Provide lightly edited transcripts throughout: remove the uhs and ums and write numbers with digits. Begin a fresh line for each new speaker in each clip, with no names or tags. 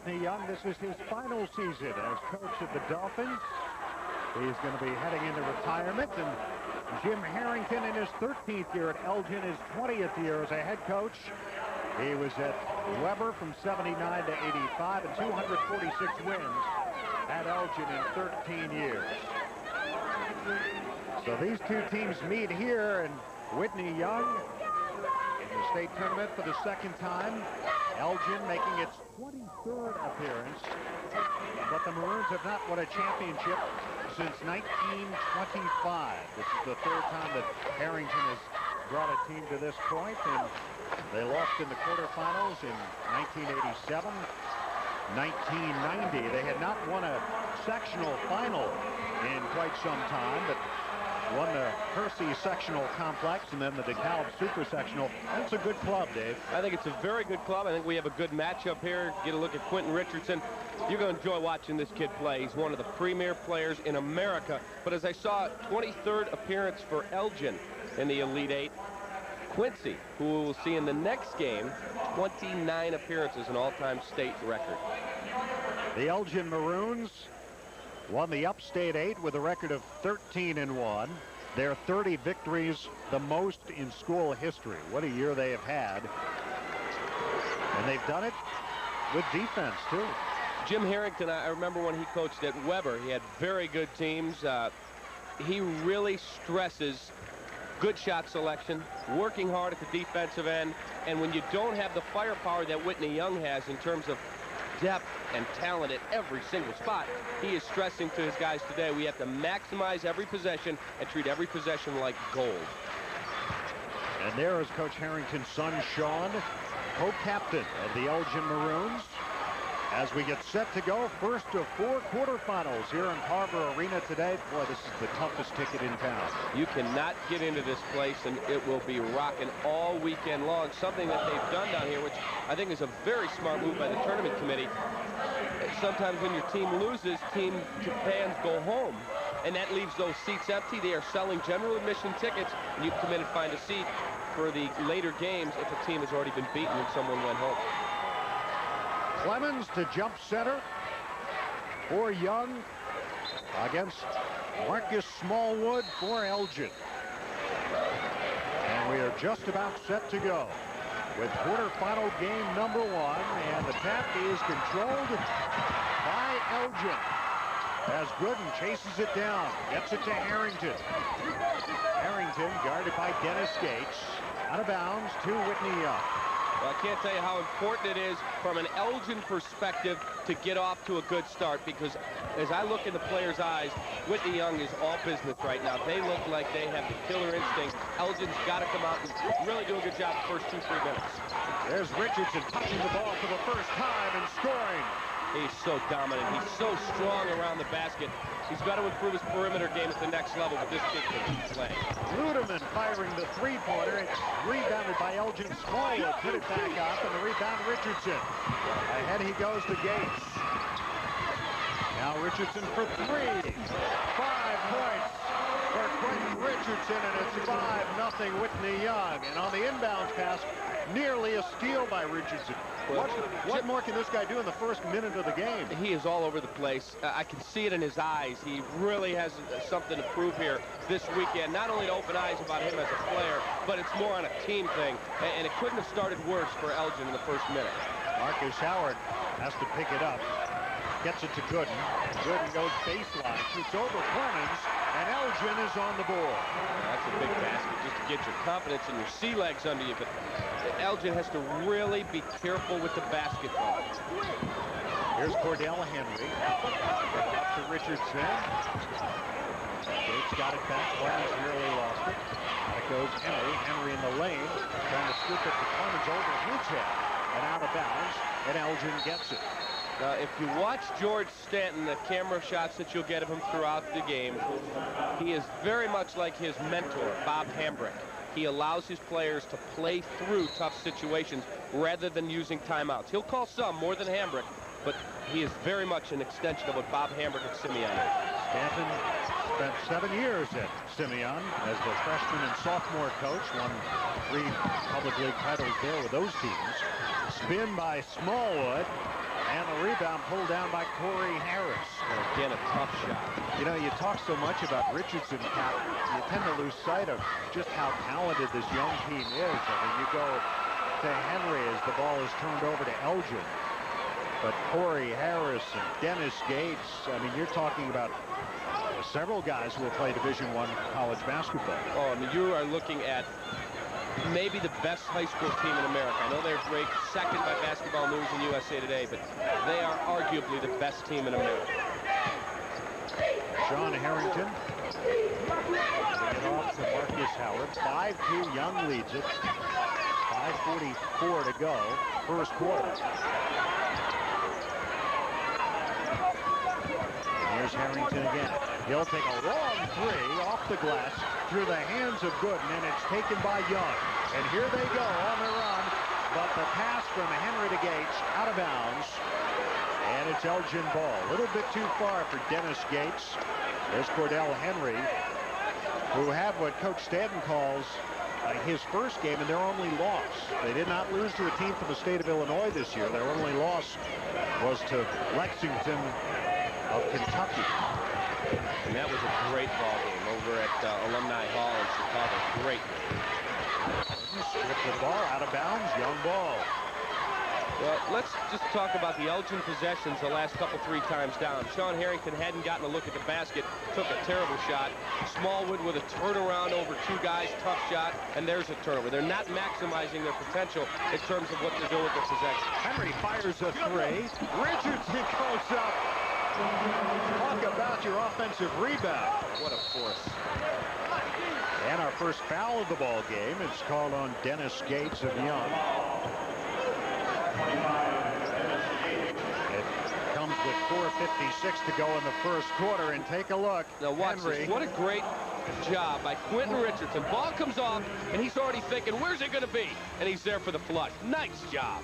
Whitney Young. This is his final season as coach of the Dolphins. He's going to be heading into retirement. And Jim Harrington in his 13th year at Elgin, his 20th year as a head coach. He was at Weber from 79 to 85 and 246 wins at Elgin in 13 years. So these two teams meet here, and Whitney Young in the state tournament for the second time. Elgin making its 23rd appearance, but the Maroons have not won a championship since 1925. This is the third time that Harrington has brought a team to this point, and they lost in the quarterfinals in 1987, 1990. They had not won a sectional final in quite some time, but won the Percy sectional complex and then the DeKalb super sectional. That's a good club, Dave.
I think it's a very good club. I think we have a good matchup here. Get a look at Quentin Richardson. You're going to enjoy watching this kid play. He's one of the premier players in America. But as I saw, 23rd appearance for Elgin in the Elite Eight. Quincy, who we'll see in the next game, 29 appearances, an all-time state record.
The Elgin Maroons won the Upstate 8 with a record of 13-1. Their 30 victories, the most in school history. What a year they have had. And they've done it with defense, too.
Jim Harrington, I remember when he coached at Weber, he had very good teams. He really stresses good shot selection, working hard at the defensive end, and when you don't have the firepower that Whitney Young has in terms of depth and talent at every single spot, he is stressing to his guys today, we have to maximize every possession and treat every possession like gold.
And there is Coach Harrington's son, Sean, co-captain of the Elgin Maroons. As we get set to go, first of 4 quarterfinals here in Carver Arena today. Boy, this is the toughest ticket in town.
You cannot get into this place, and it will be rocking all weekend long. Something that they've done down here, which I think is a very smart move by the tournament committee. Sometimes when your team loses, team fans go home, and that leaves those seats empty. They are selling general admission tickets, and you can come in and find a seat for the later games if a team has already been beaten and someone went home.
Clemens to jump center for Young against Marcus Smallwood for Elgin. And we are just about set to go with quarterfinal game number 1. And the tap is controlled by Elgin. As Gooden chases it down, gets it to Harrington. Harrington guarded by Dennis Gates. Out of bounds to Whitney Young.
Well, I can't tell you how important it is from an Elgin perspective to get off to a good start, because as I look in the players' eyes, Whitney Young is all business right now. They look like they have the killer instinct. Elgin's got to come out and really do a good job the first 2-3 minutes.
There's Richardson touching the ball for the first time and scoring.
He's so dominant. He's so strong around the basket. He's got to improve his perimeter game at the next level, but this kid can play.
Ludeman firing the three-pointer. It's rebounded by Elgin. Smallwood put it back up, and the rebound Richardson. Ahead he goes to Gates. Now Richardson for 3. 5 points for Quentin Richardson, and it's 5-0 Whitney Young. And on the inbounds pass, nearly a steal by Richardson. What more can this guy do in the first minute of the game?
He is all over the place. I can see it in his eyes. He really has something to prove here this weekend. Not only to open eyes about him as a player, but it's more on a team thing. And it couldn't have started worse for Elgin in the first minute.
Marcus Howard has to pick it up. Gets it to Gooden. Gooden goes baseline. Shoots over Clemens, and Elgin is on the board.
That's a big basket just to get your confidence and your sea legs under you. But Elgin has to really be careful with the basketball.
Here's Cordell Henry. Up to Richardson. Gates got it back. Clemens nearly lost it. That goes Henry. Henry in the lane. Trying to scoop it to Clemens over his head. And out of bounds. And Elgin gets it.
If you watch George Stanton, the camera shots that you'll get of him throughout the game, he is very much like his mentor, Bob Hambrick. He allows his players to play through tough situations rather than using timeouts. He'll call some more than Hambrick, but he is very much an extension of what Bob Hambrick and Simeon is.
Stanton spent 7 years at Simeon as the freshman and sophomore coach. Won 3 public league titles there with those teams. Spin by Smallwood. And the rebound pulled down by Corey Harris.
Again, a tough shot.
You know, you talk so much about Richardson, Cap, you tend to lose sight of just how talented this young team is. I mean, you go to Henry as the ball is turned over to Elgin. But Corey Harris and Dennis Gates, I mean, you're talking about several guys who will play Division I college basketball.
Oh, I mean, you are looking at maybe the best high school team in America. I know they're ranked second by Basketball News and USA Today, but they are arguably the best team in America.
Sean Harrington giving it off to Marcus Howard. 5-2, Young leads it. 5:44 to go, first quarter. And here's Harrington again. He'll take a long three off the glass through the hands of Gooden, and it's taken by Young. And here they go on the run, but the pass from Henry to Gates out of bounds. And it's Elgin ball. A little bit too far for Dennis Gates. There's Cordell Henry, who had what Coach Stanton calls his first game and their only loss. They did not lose to a team from the state of Illinois this year. Their only loss was to Lexington of Kentucky.
And that was a great ball game over at Alumni Hall in Chicago. Great.
Stripped the ball out of bounds. Young ball.
Well, let's just talk about the Elgin possessions the last couple, 3 times down. Sean Harrington hadn't gotten a look at the basket, took a terrible shot. Smallwood with a turnaround over 2 guys, tough shot, and there's a turnover. They're not maximizing their potential in terms of what they're doing with their possession.
Henry fires a 3. Richardson goes up. Talk about your offensive rebound.
What a force.
And our first foul of the ball game. It's called on Dennis Gates of Young. It comes with 4:56 to go in the first quarter, and take a look.
Now watch
Henry.
this. What a great job by Quentin Richardson. Ball comes off, and he's already thinking, where's it going to be? And he's there for the flush. Nice job.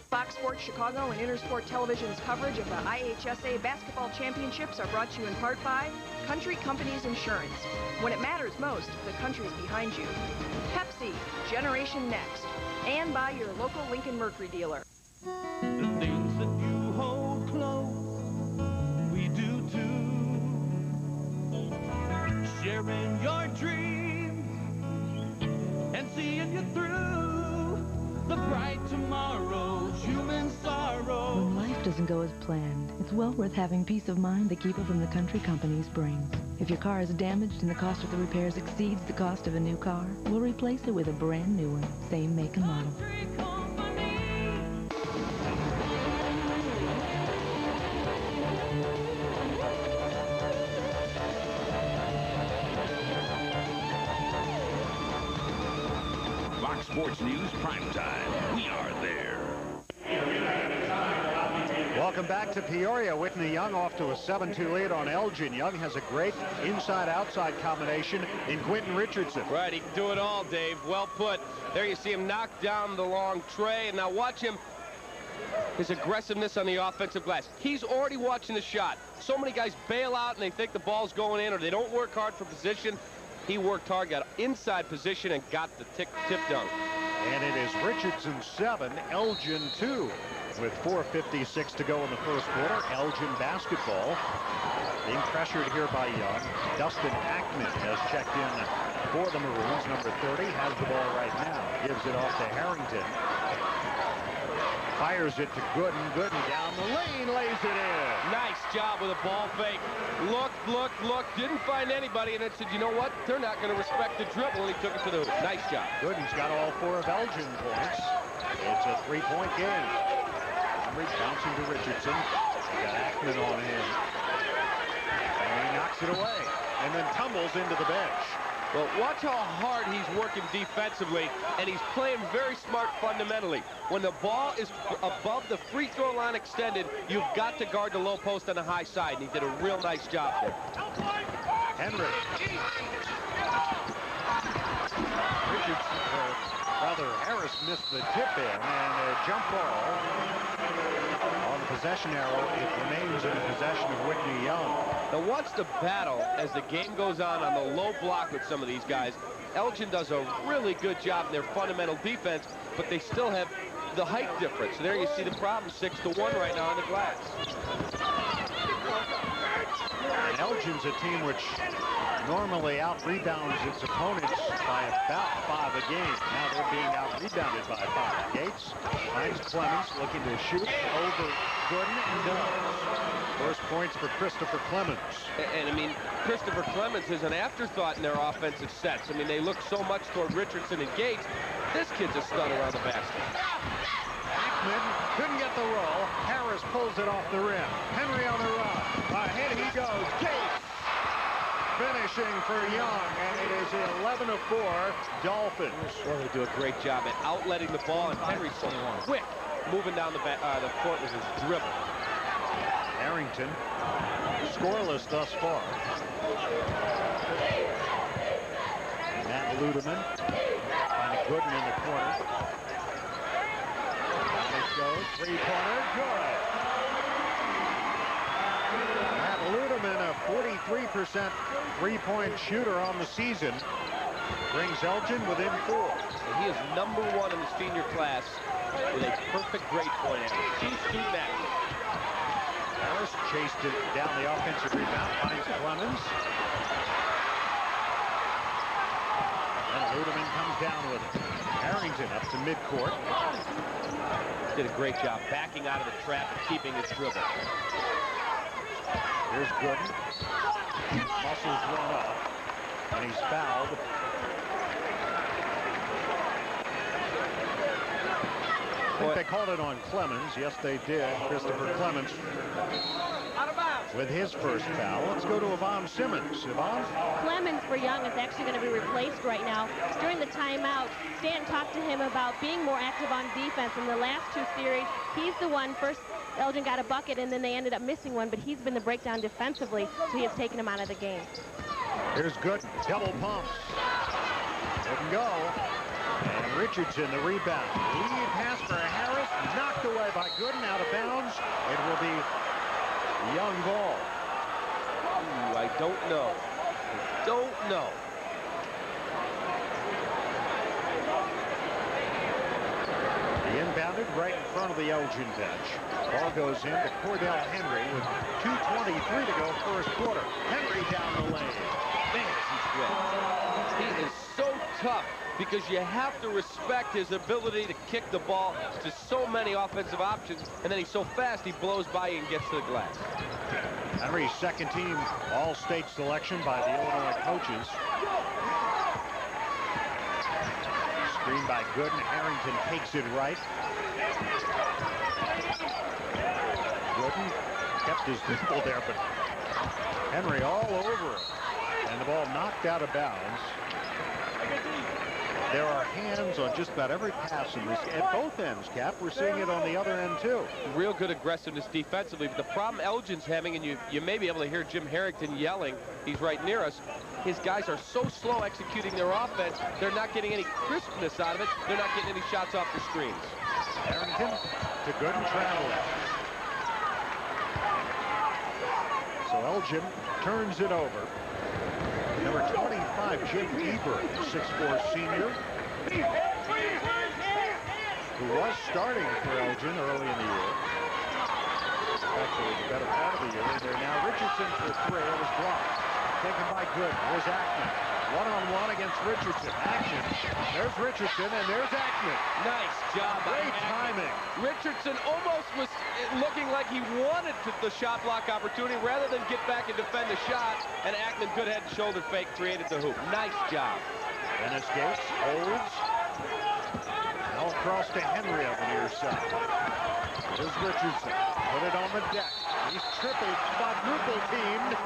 Fox Sports Chicago and Intersport Television's coverage of the IHSA Basketball Championships are brought to you in part by Country Companies Insurance. When it matters most, the country's behind you. Pepsi, Generation Next. And by your local Lincoln Mercury dealer.
The things that you hold close, we do too. Sharing your dreams and seeing you through. The bright tomorrow, human sorrow.
When life doesn't go as planned, it's well worth having peace of mind the Keeper from the Country Companies brings. If your car is damaged and the cost of the repairs exceeds the cost of a new car, we'll replace it with a brand new one, same make and model.
Fox Sports News Primetime. We are there.
Welcome back to Peoria. Whitney Young off to a 7-2 lead on Elgin. Young has a great inside-outside combination in Quentin Richardson.
Right, he can do it all, Dave. Well put. There you see him knock down the long tray, and now watch him. His aggressiveness on the offensive glass. He's already watching the shot. So many guys bail out and they think the ball's going in, or they don't work hard for position. He worked hard, got inside position, and got the tip dunk.
And it is Richardson 7, Elgin 2. With 4:56 to go in the first quarter, Elgin basketball being pressured here by Young. Dustin Ackman has checked in for the Maroons. Number 30 has the ball right now. Gives it off to Harrington. Fires it to Gooden. Gooden down the lane, lays it in.
Nice job with a ball fake. Look. Didn't find anybody, and then said, you know what? They're not going to respect the dribble, and he took it to the hoop. Nice job.
Gooden's got all 4 of Elgin points. It's a 3-point game. Henry bouncing to Richardson. Got Ackman on him. And he knocks it away. And then tumbles into the bench.
Well, watch how hard he's working defensively, and he's playing very smart fundamentally. When the ball is above the free throw line extended, you've got to guard the low post on the high side, and he did a real nice job there.
Henry. Richardson, rather, Harris missed the tip in, and a jump ball on possession arrow, it remains in possession of Whitney Young.
Now watch the battle as the game goes on the low block with some of these guys. Elgin does a really good job in their fundamental defense, but they still have the height difference. So there you see the problem, 6-1 right now on the glass.
And Elgin's a team which normally out-rebounds its opponents by about 5 a game. Now they're being out-rebounded by 5. Gates finds Clemens looking to shoot over Gooden and does. First points for Christopher Clemens.
And I mean, Christopher Clemens is an afterthought in their offensive sets. I mean, they look so much toward Richardson and Gates. This kid's a stud around the basket.
Ackman couldn't get the roll. Harris pulls it off the rim. Henry on the run. Ahead he goes. Gates finishing for Young, and it is 11-4 Dolphins.
Well, they do a great job at outletting the ball, and Henry's so quick moving down the court with his dribble.
Harrington scoreless thus far. Matt Ludeman finding Gooden in the corner. Down it goes, three-pointer, good. Matt Ludeman, a 43% three-point shooter on the season, brings Elgin within 4.
And he is #1 in the senior class with a perfect grade point average. He's student athlete.
Harris chased it down the offensive rebound, finds Clemens. And Ludeman comes down with it. Harrington up to midcourt.
Did a great job backing out of the trap and keeping his dribble.
Here's Gooden. Muscles run off, and he's fouled. I think they called it on Clemens. Yes, they did. Christopher Clemens with his first foul. Let's go to Yvonne Simmons. Yvonne?
Clemens for Young is actually going to be replaced right now. During the timeout, Stanton talked to him about being more active on defense. In the last 2 series, he's the one. First, Elgin got a bucket, and then they ended up missing one, but he's been the breakdown defensively, so he has taken him out of the game.
Here's Gooden. Double pumps. Didn't go. And Richardson, the rebound. Lead pass for Harris. Knocked away by Gooden, out of bounds. It will be Young ball.
Ooh, I don't know. I don't know.
The inbounded right in front of the Elgin bench. Ball goes in to Cordell Henry with 2:23 to go first quarter. Henry down the lane.
Man, is he quick. He is so tough because you have to respect his ability to kick the ball to so many offensive options, and then he's so fast he blows by you and gets to the glass.
Henry's second team all-state selection by the Illinois coaches. Screen by Gooden. Harrington takes it right. Gooden kept his dribble there, but Henry all over it. And the ball knocked out of bounds. There are hands on just about every pass in this, at both ends, Cap. We're seeing it on the other end, too.
Real good aggressiveness defensively, but the problem Elgin's having, and you may be able to hear Jim Harrington yelling, he's right near us, his guys are so slow executing their offense, they're not getting any crispness out of it, they're not getting any shots off the screens.
Harrington to Gooden traveling. So Elgin turns it over. Number 25, Jake Eber, 6'4" senior, who was starting for Elgin early in the year. Actually, the better part of the year. There now, Richardson for 3. It was blocked. Taken by Gooden. Here's Ackman. One-on-one against Richardson. Action. There's Richardson, and there's Ackman.
Nice job.
Great timing.
Richardson almost was looking like he wanted the shot block opportunity rather than get back and defend the shot, and Ackman, good head and shoulder fake, created the hoop. Nice job.
Dennis Gates holds. Now across to Henry on the near side. Here's Richardson. Put it on the deck. He's quadruple teamed.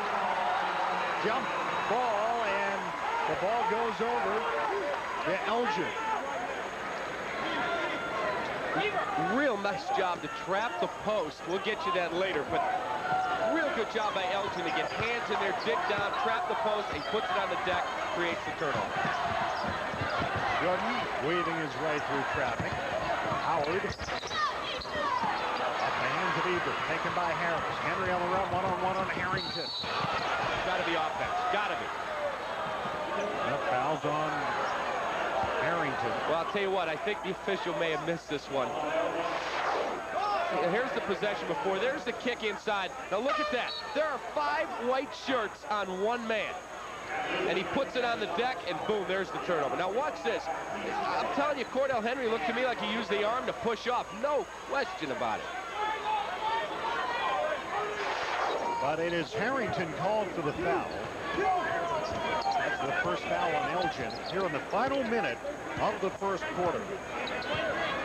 Jump ball, and the ball goes over to Elgin.
Real nice job to trap the post. We'll get you that later, but real good job by Elgin to get hands in there, dig down, trap the post, and puts it on the deck, creates the turnover.
Gooden weaving his way through traffic. Howard. Off the hands of of Eber, taken by Harris. Henry on the run, one-on-one on Harrington.
Got to be offense. Got to be.
Fouls on Harrington.
Well, I'll tell you what, I think the official may have missed this one. Here's the possession before. There's the kick inside. Now look at that. There are 5 white shirts on one man. And he puts it on the deck, and boom, there's the turnover. Now watch this. I'm telling you, Cordell Henry looked to me like he used the arm to push off. No question about it.
But it is Harrington called for the foul. That's the first foul on Elgin here in the final minute of the first quarter.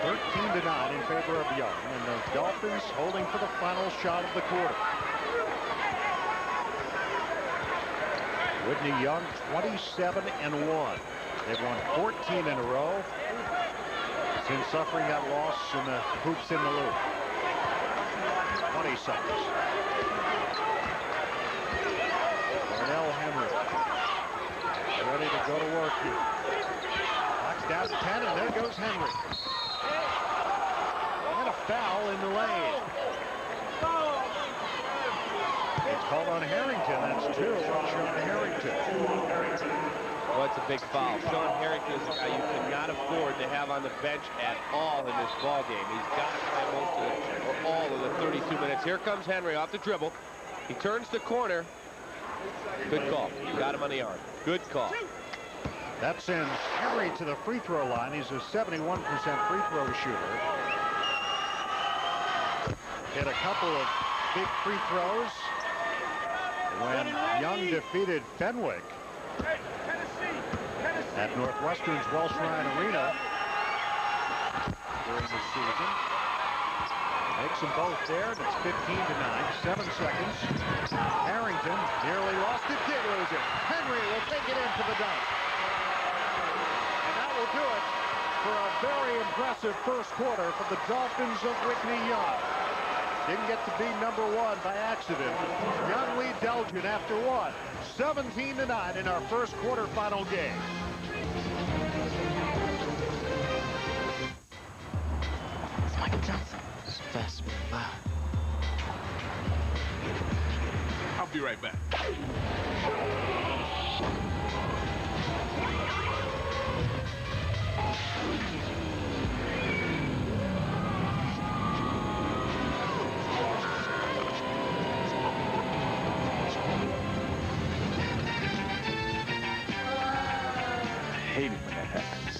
13-9 in favor of Young, and the Dolphins holding for the final shot of the quarter. Whitney Young, 27-1. They've won 14 in a row since suffering that loss in the hoops in the loop. 20 seconds. Cordell Henry ready to go to work here. Clock's down to 10, and there goes Henry. And a foul in the lane. It's called on Harrington. That's 2 on Sean Harrington.
Well, it's a big foul. Sean Harrington is a guy you cannot afford to have on the bench at all in this ball game. He's got to play most of it, or all of the 32 minutes. Here comes Henry off the dribble. He turns the corner. Good call. Got him on the arm. Good call.
That sends Henry to the free throw line. He's a 71% free throw shooter. Hit a couple of big free throws when Young defeated Fenwick at Northwestern's Welsh Ryan Arena during the season. Makes them both there, and it's 15-9, 7 seconds. Harrington nearly lost it, did lose it. Henry will take it in for the dunk. And that will do it for a very impressive first quarter for the Dolphins of Whitney Young. Didn't get to be #1 by accident. Young leads Elgin after what? 17-9 in our first quarterfinal game.
Michael Johnson. Fast. Wow.
I'll be right back.
I hate it when that happens.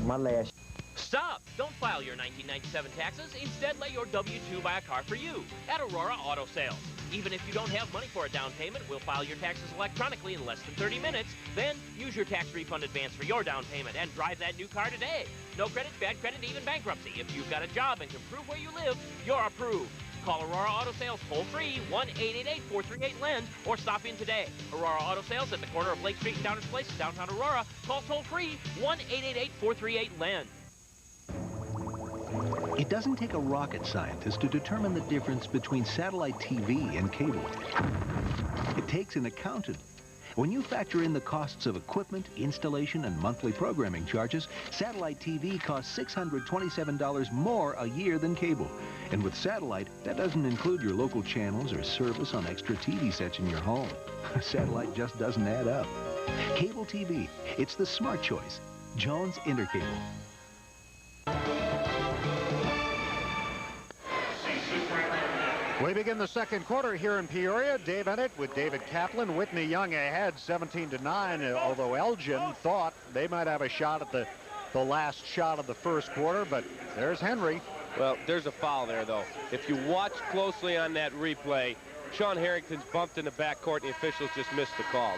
My last.
Stop! Don't file your 1997 taxes. Instead, let your W-2 buy a car for you at Aurora Auto Sales. Even if you don't have money for a down payment, we'll file your taxes electronically in less than 30 minutes. Then, use your tax refund advance for your down payment and drive that new car today. No credit, bad credit, even bankruptcy. If you've got a job and can prove where you live, you're approved. Call Aurora Auto Sales toll-free 1-888-438-LEND or stop in today. Aurora Auto Sales at the corner of Lake Street and Downers Place in downtown Aurora. Call toll-free 1-888-438-LEND.
It doesn't take a rocket scientist to determine the difference between satellite TV and cable. It takes an accountant. When you factor in the costs of equipment, installation, and monthly programming charges, satellite TV costs $627 more a year than cable. And with satellite, that doesn't include your local channels or service on extra TV sets in your home. Satellite just doesn't add up. Cable TV, it's the smart choice. Jones Intercable.
We begin the second quarter here in Peoria. Dave Ennett with David Kaplan. Whitney Young ahead 17-9, although Elgin thought they might have a shot at the last shot of the first quarter, but there's Henry.
Well, there's a foul there, though. If you watch closely on that replay, Sean Harrington's bumped in the backcourt, and the officials just missed the call.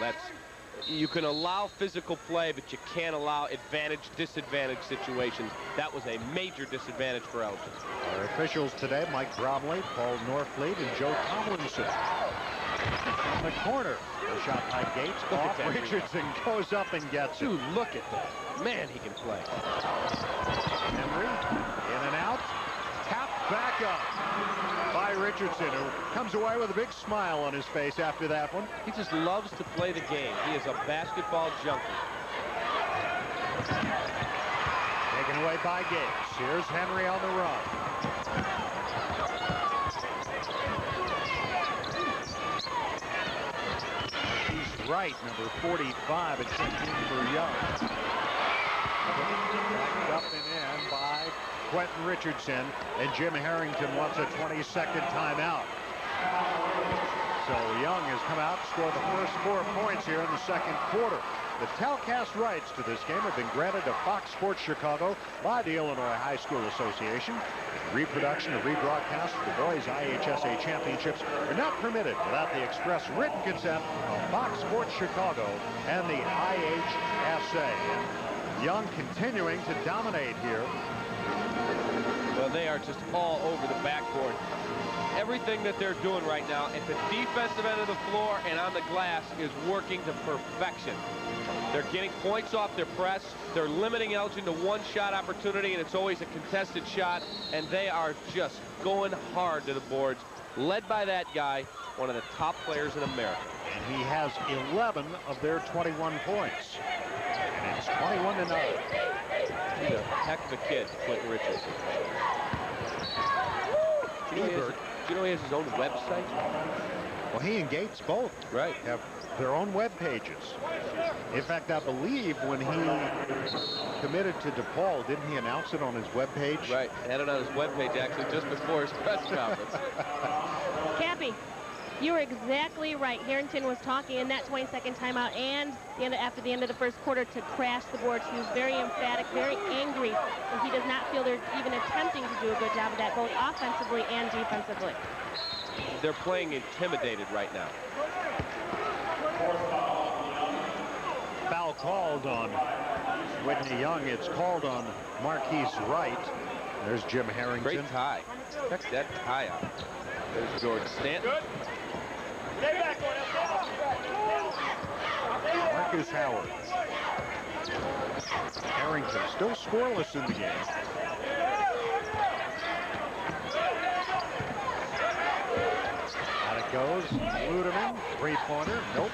You can allow physical play, but you can't allow advantage-disadvantage situations. That was a major disadvantage for Elgin.
Our officials today, Mike Bromley, Paul Norfleet, and Joe Tomlinson. In the corner, the shot by Gates. Off. Richardson goes up and gets it.
Dude, look at that. Man, he can play.
Henry, in and out. Tapped back up by Richardson, who comes away with a big smile on his face after that one.
He just loves to play the game. He is a basketball junkie.
Taken away by Gates. Here's Henry on the run. He's right, number 45 at checked in for Young. Backed up and in by Quentin Richardson, and Jim Harrington wants a 20-second timeout. So Young has come out and scored the first 4 points here in the second quarter. The telecast rights to this game have been granted to Fox Sports Chicago by the Illinois High School Association. Reproduction or rebroadcast of the boys' IHSA championships are not permitted without the express written consent of Fox Sports Chicago and the IHSA. And Young continuing to dominate here.
Well, they are just all over the backboard. Everything that they're doing right now at the defensive end of the floor and on the glass is working to perfection. They're getting points off their press. They're limiting Elgin to one shot opportunity, and it's always a contested shot, and they are just going hard to the boards, led by that guy, one of the top players in America.
And he has 11 of their 21 points. And it's 21-9.
He's a heck of a kid, Quentin Richardson. Do you know he has his own website?
Well, he and Gates both have their own web pages. In fact, I believe when he committed to DePaul, didn't he announce it on his web page?
Right, had it on his web page actually just before his press conference.
Cappy, you were exactly right. Harrington was talking in that 20-second timeout and after the end of the first quarter to crash the boards. He was very emphatic, very angry, and he does not feel they're even attempting to do a good job of that, both offensively and defensively.
They're playing intimidated right now.
Foul called on Whitney Young. It's called on Marquise Wright. There's Jim Harrington.
Great tie. Check that tie out. There's George Stanton.
Stay back on
Marcus Howard. Harrington still scoreless in the game. Out it goes. Ludeman, three-pointer. Nope.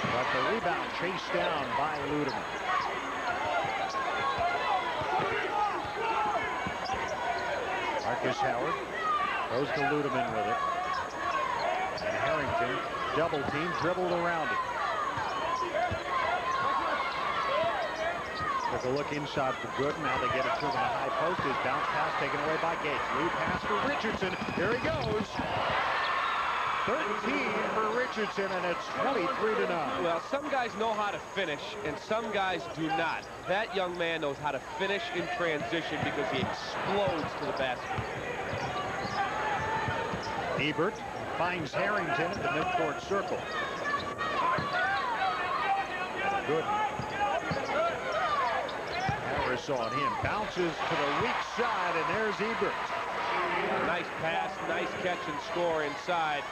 But the rebound chased down by Ludeman. Marcus Howard goes to Ludeman with it. And Harrington, double team, dribbled around it. Took a look inside for good. Now they get it to him in the high post. His bounce pass taken away by Gates. Lead pass for Richardson. Here he goes. 13 for Richardson, and it's 23-9.
Well, some guys know how to finish, and some guys do not. That young man knows how to finish in transition because he explodes to the basket.
Ebert finds Harrington at the midcourt circle. Good. Harris on him. Bounces to the weak side, and there's Ebert.
Nice pass, nice catch and score inside.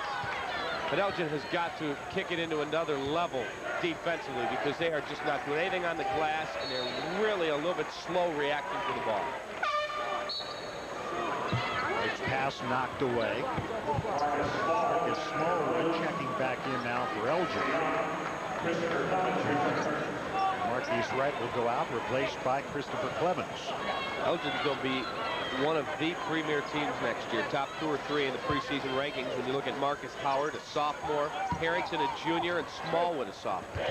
But Elgin has got to kick it into another level defensively because they are just not doing anything on the glass, and they're really a little bit slow reacting to the ball.
Nice pass knocked away. It's Smallwood checking back in now for Elgin. Marquise Wright will go out, replaced by Christopher Clemens.
Elgin's going to be one of the premier teams next year, top 2 or 3 in the preseason rankings. When you look at Marcus Howard, a sophomore, Harrington, a junior, and Smallwood, a sophomore.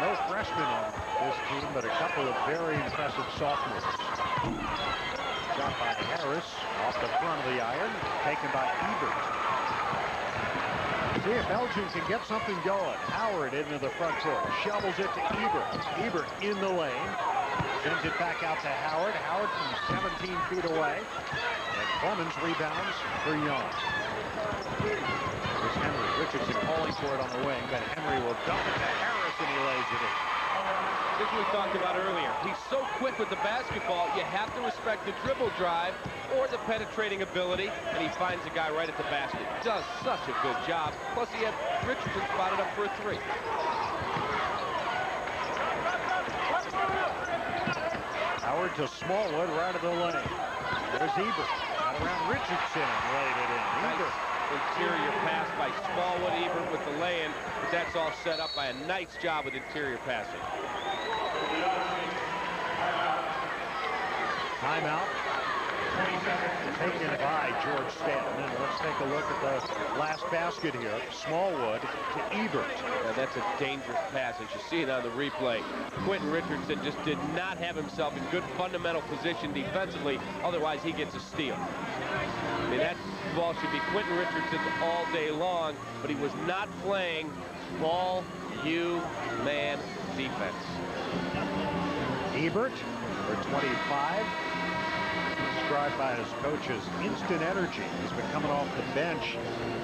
No freshmen on this team, but a couple of very impressive sophomores. Shot by Harris off the front of the iron, taken by Ebert. See if Elgin can get something going. Howard into the front court, shovels it to Ebert. Ebert in the lane, sends it back out to Howard. Howard from 17 feet away, and Clemens rebounds for Young. There's Henry. Richardson calling for it on the wing, but Henry will dump it to Harris, and he lays it in.
This is what we talked about earlier. He's so quick with the basketball, you have to respect the dribble drive or the penetrating ability, and he finds a guy right at the basket. Does such a good job. Plus, he had Richardson spotted up for a 3.
Howard to Smallwood right of the lane. There's Ebert. Got around Richardson and laid it in. Ebert.
Interior pass by Smallwood. Ebert with the lay-in, but that's all set up by a nice job with interior passing.
Timeout taken by George Stanton. And let's take a look at the last basket here. Smallwood to Ebert.
Yeah, that's a dangerous pass, as you see it on the replay. Quentin Richardson just did not have himself in good fundamental position defensively. Otherwise, he gets a steal. I mean, that ball should be Quentin Richardson's all day long, but he was not playing ball, man defense.
Ebert, number 25. Described by his coach as instant energy. He's been coming off the bench.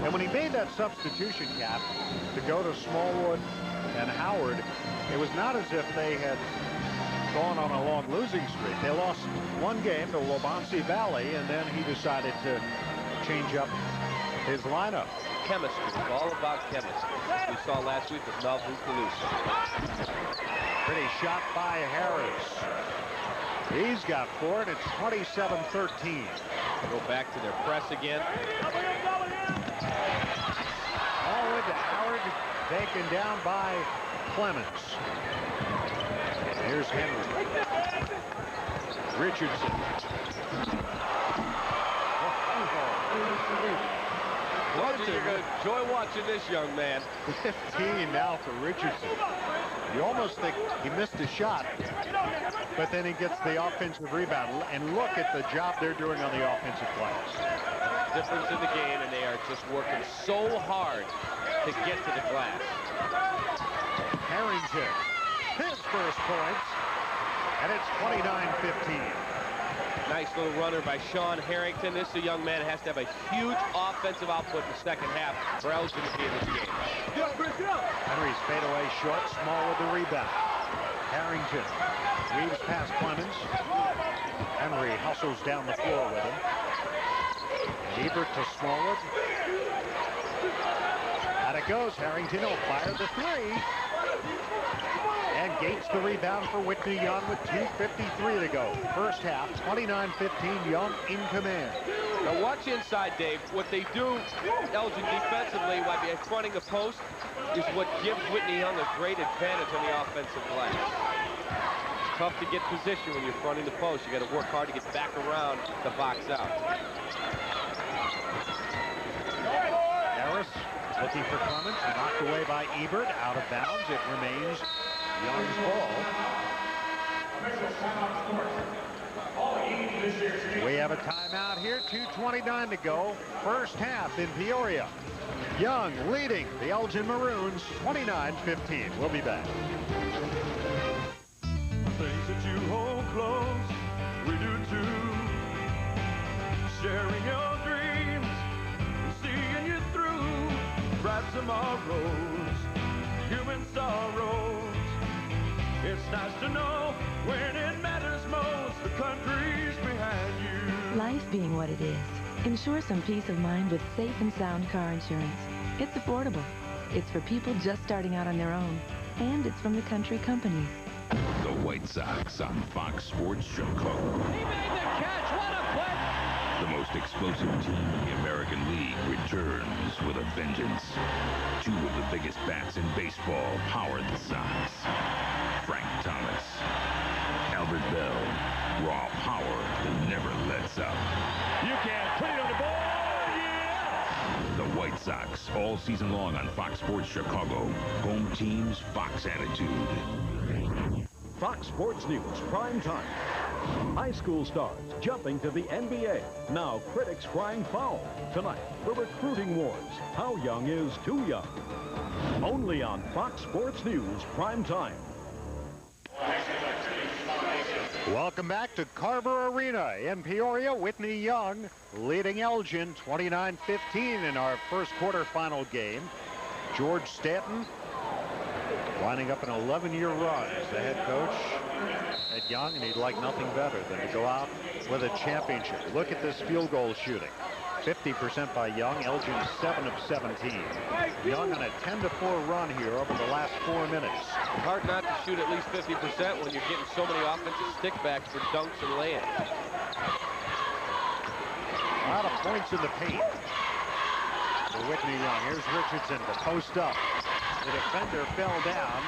And when he made that substitution, Cap, to go to Smallwood and Howard, it was not as if they had gone on a long losing streak. They lost one game to Waubonsee Valley, and then he decided to change up his lineup.
Chemistry. It's all about chemistry. As we saw last week with Melvin Calusa.
Pretty shot by Harris. He's got 4, and it's 27-13.
Go back to their press again.
Smallwood to Howard, taken down by Clemens. And here's Henry. Richardson.
You're going to enjoy watching this young man.
15 now for Richardson. You almost think he missed a shot, but then he gets the offensive rebound. And look at the job they're doing on the offensive glass.
Difference in the game, and they are just working so hard to get to the glass.
Harrington, his first points, and it's 29-15.
Nice little runner by Sean Harrington. This is a young man who has to have a huge offensive output in the second half for Elgin to be in this game.
Henry's fadeaway short, Smallwood the rebound. Harrington weaves past Clemens. Henry hustles down the floor with him. Ebert to Smallwood. Out it goes. Harrington will fire the three. And Gates the rebound for Whitney Young with 2:53 to go. First half, 29-15, Young in command.
Now watch inside, Dave. What they do, Elgin defensively, by fronting the post, is what gives Whitney Young a great advantage on the offensive glass. It's tough to get position when you're fronting the post. You got to work hard to get back around the box out.
Harris looking for Clemens, knocked away by Ebert, out of bounds. It remains Young's ball. We have a timeout here, 2:29 to go. First half in Peoria. Young leading the Elgin Maroons 29-15. We'll be back.
Things that you hold close, we do too. Sharing your dreams, seeing you through. Bright tomorrows, human sorrows. It's nice to know when it matters most, the country's behind you.
Life being what it is, ensure some peace of mind with safe and sound car insurance. It's affordable. It's for people just starting out on their own. And it's from the country companies.
The White Sox on Fox Sports Chicago.
He made the catch. What a play!
The most explosive team in the American League returns with a vengeance. Two of the biggest bats in baseball power the Sox. Frank Thomas, Albert Bell, raw power that never lets up.
You can't put it on the ball. Yeah!
The White Sox, all season long on Fox Sports Chicago. Home team's Fox attitude.
Fox Sports News, prime time. High school stars jumping to the NBA. Now critics crying foul. Tonight, the recruiting wars. How young is too young? Only on Fox Sports News, prime time.
Welcome back to Carver Arena in Peoria. Whitney Young leading Elgin 29-15 in our first quarterfinal game. George Stanton winding up an 11-year run as the head coach at Young, and he'd like nothing better than to go out with a championship. Look at this field goal shooting. 50% by Young. Elgin 7 of 17. Young on a 10-4 run here over the last 4 minutes.
Hard not to shoot at least 50% when you're getting so many offensive stickbacks for dunks and layups.
A lot of points in the paint for Whitney Young. Here's Richardson to post up. The defender fell down.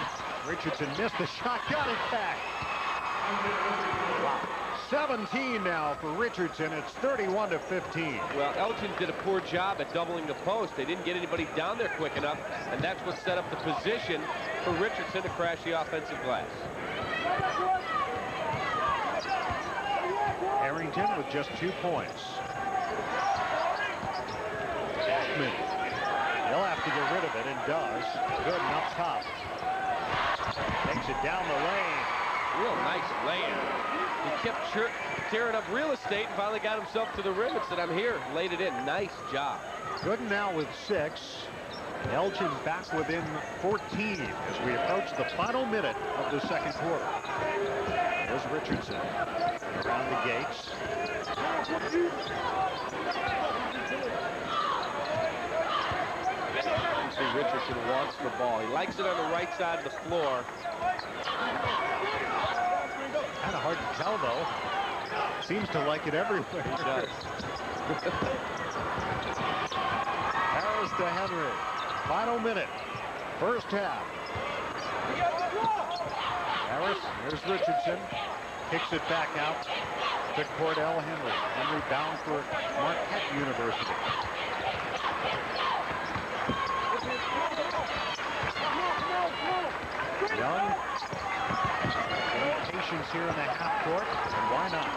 Richardson missed the shot, got it back. Wow. 17 now for Richardson. It's 31-15.
Well, Elgin did a poor job at doubling the post. They didn't get anybody down there quick enough, and that's what set up the position for Richardson to crash the offensive glass.
Harrington with just 2 points. Jackman. He'll have to get rid of it, and does. Good and up top. Takes it down the lane.
Real nice lay-in. He kept tearing up real estate and finally got himself to the rim and said, I'm here. Laid it in. Nice job.
Gooden now with 6. Elgin back within 14 as we approach the final minute of the second quarter. There's Richardson around the gates.
You see Richardson wants the ball. He likes it on the right side of the floor.
Kind of hard to tell, though. Seems to like it everywhere.
He does.
Harris to Henry. Final minute. First half. Harris, here's Richardson. Kicks it back out to Cordell Henry. Henry bound for Marquette University. Young. Patience here in the half court, and why not?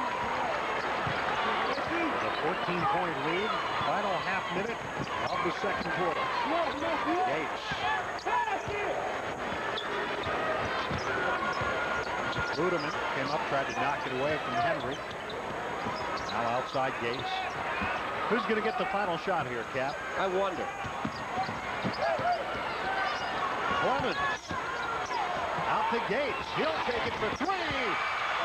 With a 14-point lead, final half minute of the second quarter. Gates. Ruderman came up, tried to knock it away from Henry. Now outside Gates. Who's going to get the final shot here, Cap?
I wonder.
Clemens. Out to Gates. He'll take it for 3.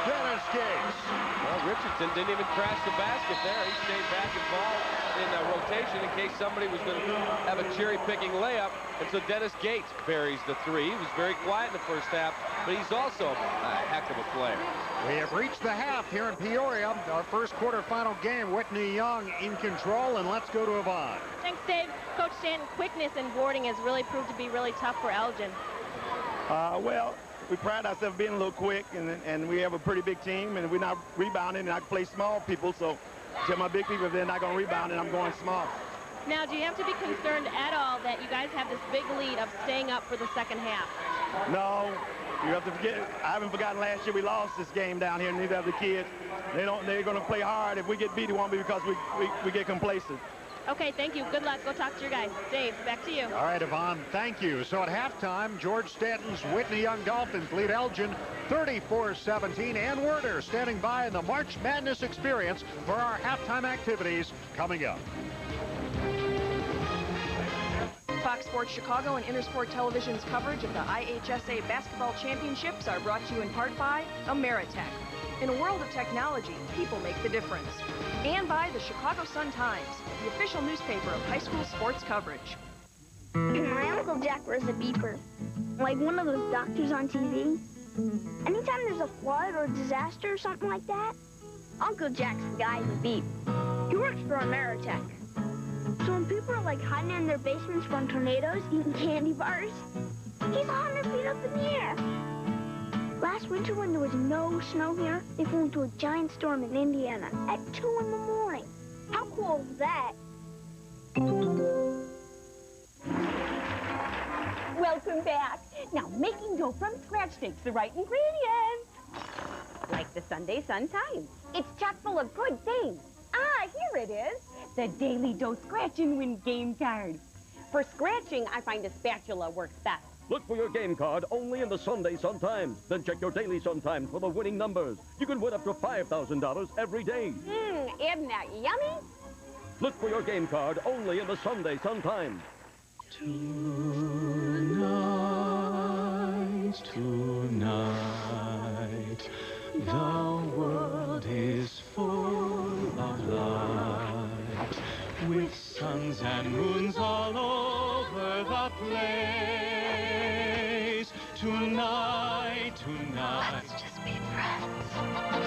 Dennis Gates.
Well, Richardson didn't even crash the basket there. He stayed back involved in rotation in case somebody was going to have a cherry-picking layup. And so Dennis Gates buries the 3. He was very quiet in the first half, but he's also a heck of a player.
We have reached the half here in Peoria. Our first quarterfinal game. Whitney Young in control, and let's go to Yvonne.
Thanks, Dave. Coach Stanton, quickness and boarding has really proved to be really tough for Elgin.
Well, we pride ourselves being a little quick, and we have a pretty big team, and we're not rebounding, and I play small people, so tell my big people if they're not going to rebound, and I'm going small.
Now, do you have to be concerned at all that you guys have this big lead of staying up for the second half?
No, you have to forget. I haven't forgotten last year we lost this game down here, and neither have the kids. They're going to play hard. If we get beat, it won't be because we get complacent.
Okay, thank you. Good luck. Go talk to your guys. Dave, back to you.
All right, Yvonne, thank you. So at halftime, George Stanton's Whitney Young Dolphins lead Elgin 34-17. Ann Werder standing by in the March Madness experience for our halftime activities coming up.
Fox Sports Chicago and Intersport Television's coverage of the IHSA Basketball Championships are brought to you in part by Ameritech. In a world of technology, people make the difference. And by the Chicago Sun-Times, the official newspaper of high school sports coverage.
My Uncle Jack wears a beeper, like one of those doctors on TV. Anytime there's a flood or a disaster or something like that, Uncle Jack's the guy who beep. He works for Ameritech. So when people are like hiding in their basements from tornadoes, eating candy bars, he's 100 feet up in the air. Last winter when there was no snow here, they flew into a giant storm in Indiana at 2 in the morning. How cool is that?
Welcome back. Now, making dough from scratch takes the right ingredients. Like the Sunday Sun-Times. It's chock full of good things. Ah, here it is. The Daily Dough Scratch and Win game card. For scratching, I find a spatula works best.
Look for your game card only in the Sunday Sun-Times. Then check your Daily Sun-Times for the winning numbers. You can win up to $5,000 every day.
Isn't that yummy?
Look for your game card only in the Sunday Sun-Times.
Tonight, tonight, the world is full of light, with suns and moons all over the place. Tonight, tonight.
Let's just be friends.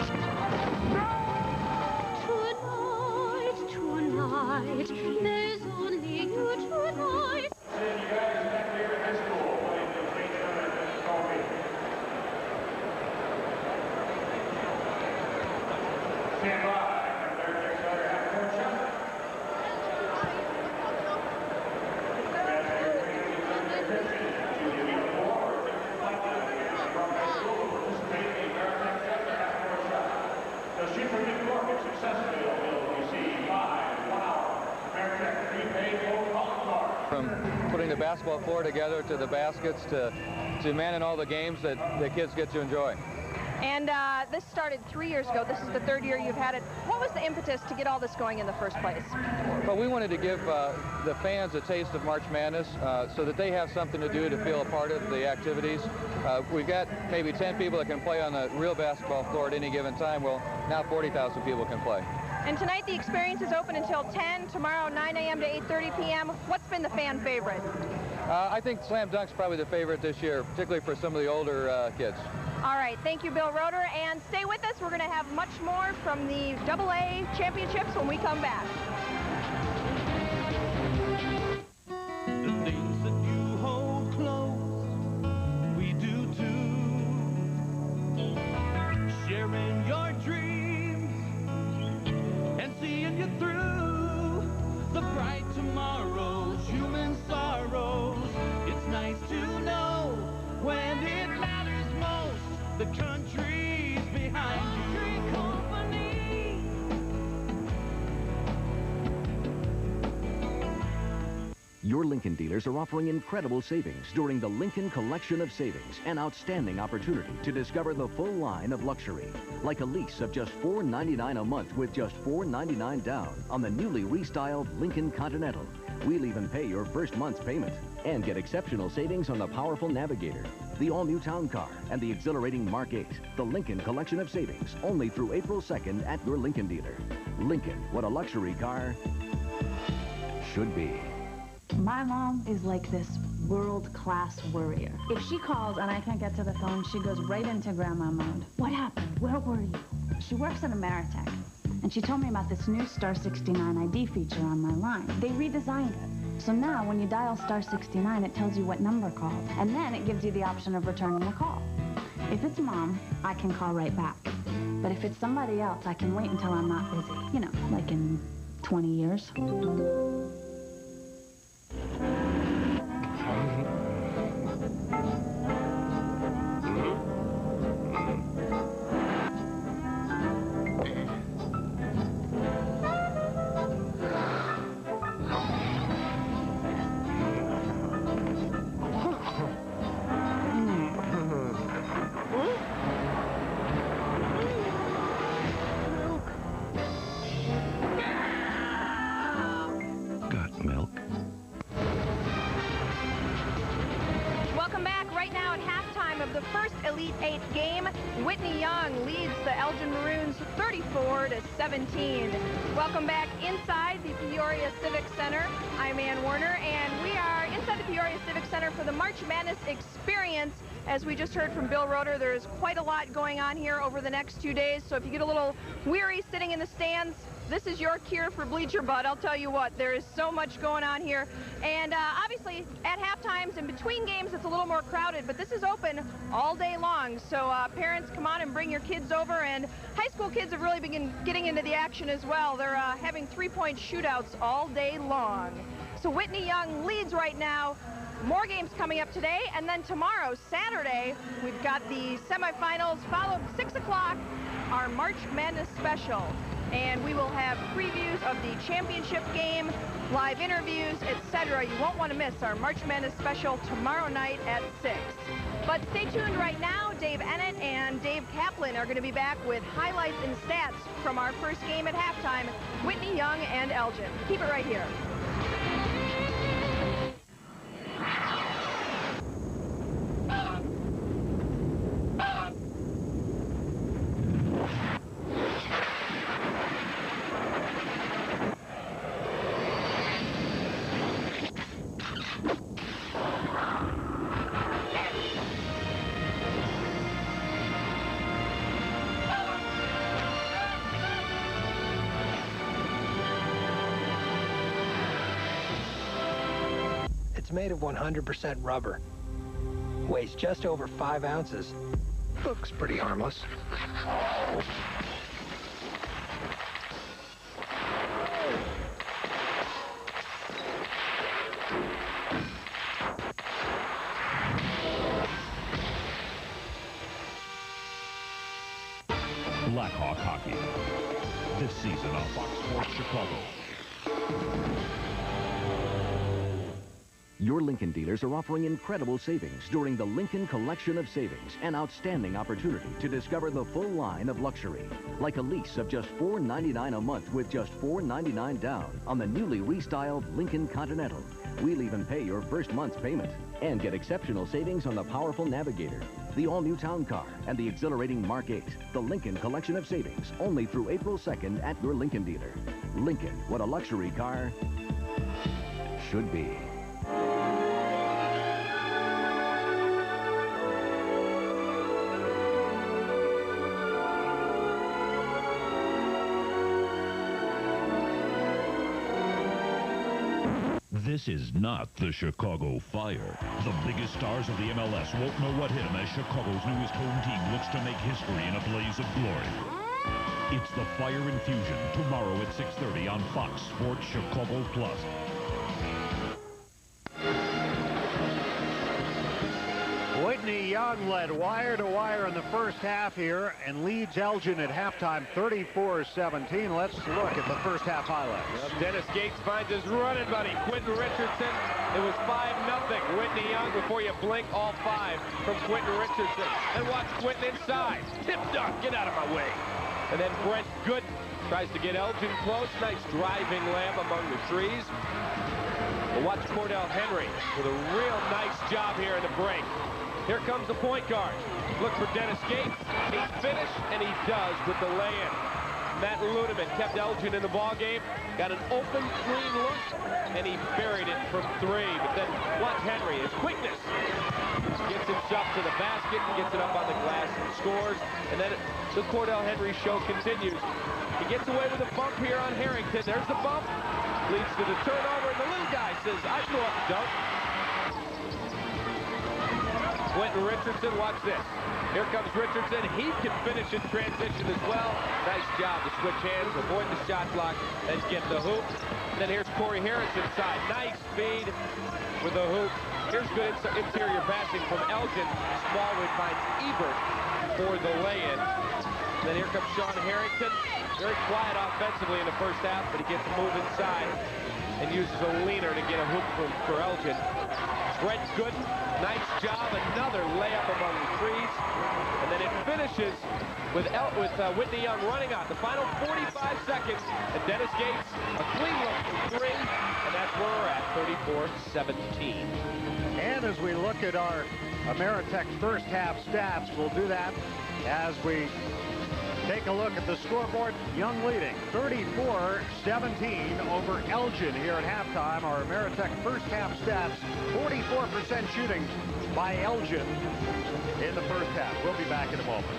Tonight, tonight, there's only you tonight.
from putting the basketball floor together to the baskets to manning all the games that the kids get to enjoy.
And this started 3 years ago. This is the third year you've had it. What was the impetus to get all this going in the first place?
Well, we wanted to give the fans a taste of March Madness so that they have something to do to feel a part of the activities. We've got maybe 10 people that can play on the real basketball floor at any given time. Well, now 40,000 people can play.
And tonight the experience is open until 10, tomorrow 9 a.m. to 8:30 p.m. What's been the fan favorite?
I think Slam Dunk's probably the favorite this year, particularly for some of the older kids.
All right, thank you, Bill Roeder, and stay with us. We're going to have much more from the AA championships when we come back.
The things that you hold close, we do too. Sharing your dreams and seeing you through the bright tomorrows, human sorrows. It's nice to know when it matters most, the country's behind you.
Your Lincoln dealers are offering incredible savings during the Lincoln Collection of Savings, an outstanding opportunity to discover the full line of luxury, like a lease of just $4.99 a month with just $4.99 down on the newly restyled Lincoln Continental. We'll even pay your first month's payment and get exceptional savings on the powerful Navigator, the all-new Town Car, and the exhilarating Mark 8. The Lincoln Collection of Savings, only through April 2nd at your Lincoln dealer. Lincoln, what a luxury car should be.
My mom is like this world-class worrier. If she calls and I can't get to the phone, she goes right into grandma mode. What happened? Where were you? She works at Ameritech, and she told me about this new Star 69 ID feature on my line. They redesigned it. So now when you dial Star 69, it tells you what number called, and then it gives you the option of returning the call. If it's mom, I can call right back. But if it's somebody else, I can wait until I'm not busy. You know, like in 20 years.
Elite Eight game. Whitney Young leads the Elgin Maroons 34-17. Welcome back inside the Peoria Civic Center. I'm Ann Warner, and we are inside the Peoria Civic Center for the March Madness experience. As we just heard from Bill Roeder, there's quite a lot going on here over the next 2 days, so if you get a little weary sitting in the stands, this is your cure for bleacher butt. I'll tell you what, there is so much going on here. And obviously, at halftimes and between games, it's a little more crowded, but this is open all day long. So parents, come on and bring your kids over. And high school kids have really been getting into the action as well. They're having three-point shootouts all day long. So Whitney Young leads right now. More games coming up today, and then tomorrow, Saturday, we've got the semifinals, followed 6 o'clock, our March Madness special. And we will have previews of the championship game, live interviews, etc. You won't want to miss our March Madness special tomorrow night at 6. But stay tuned right now. Dave Ennett and Dave Kaplan are going to be back with highlights and stats from our first game at halftime, Whitney Young and Elgin. Keep it right here.
It's made of 100% rubber. Weighs just over 5 ounces. Looks pretty harmless.
Blackhawk hockey. This season on Fox Sports Chicago.
Your Lincoln dealers are offering incredible savings during the Lincoln Collection of Savings, an outstanding opportunity to discover the full line of luxury. Like a lease of just $4.99 a month with just $4.99 down on the newly restyled Lincoln Continental. We'll even pay your first month's payment and get exceptional savings on the powerful Navigator, the all-new Town Car, and the exhilarating Mark 8. The Lincoln Collection of Savings, only through April 2nd at your Lincoln dealer. Lincoln, what a luxury car should be.
This is not the Chicago Fire. The biggest stars of the MLS won't know what hit them as Chicago's newest home team looks to make history in a blaze of glory. It's the Fire Infusion, tomorrow at 6:30 on Fox Sports Chicago Plus.
Whitney Young led wire to wire in the first half here and leads Elgin at halftime 34-17. Let's look at the first half highlights.
Well, Dennis Gates finds his running buddy, Quentin Richardson. It was 5-0. Whitney Young, before you blink, all 5 from Quentin Richardson. And watch Quentin inside. Tip duck, get out of my way. And then Brent Gooden tries to get Elgin close. Nice driving layup among the trees. But watch Cordell Henry with a real nice job here in the break. Here comes the point guard. Look for Dennis Gates. He's finished, and he does with the lay-in. Matt Ludeman kept Elgin in the ballgame. Got an open, clean look, and he buried it from 3. But then watch Henry. His quickness. Gets himself to the basket, gets it up on the glass, and scores. And then the Cordell Henry show continues. He gets away with a bump here on Harrington. There's the bump. Leads to the turnover, and the little guy says, I go up and dunk. Quentin Richardson, watch this. Here comes Richardson. He can finish in transition as well. Nice job to switch hands, avoid the shot block, and get the hoop. And then here's Corey Harris inside. Nice speed with the hoop. Here's good interior passing from Elgin. Smallwood finds Ebert for the lay-in. Then here comes Sean Harrington. Very quiet offensively in the first half, but he gets a move inside and uses a leaner to get a hoop for Elgin. Brent Gooden, nice job, another layup among the trees. And then it finishes with Whitney Young running out. The final 45 seconds, and Dennis Gates, a clean look for 3, and that's where we're at, 34-17.
And as we look at our Ameritech first half stats, we'll do that as we take a look at the scoreboard. Young leading 34-17 over Elgin here at halftime. Our Ameritech first half stats, 44% shooting by Elgin in the first half. We'll be back in a moment.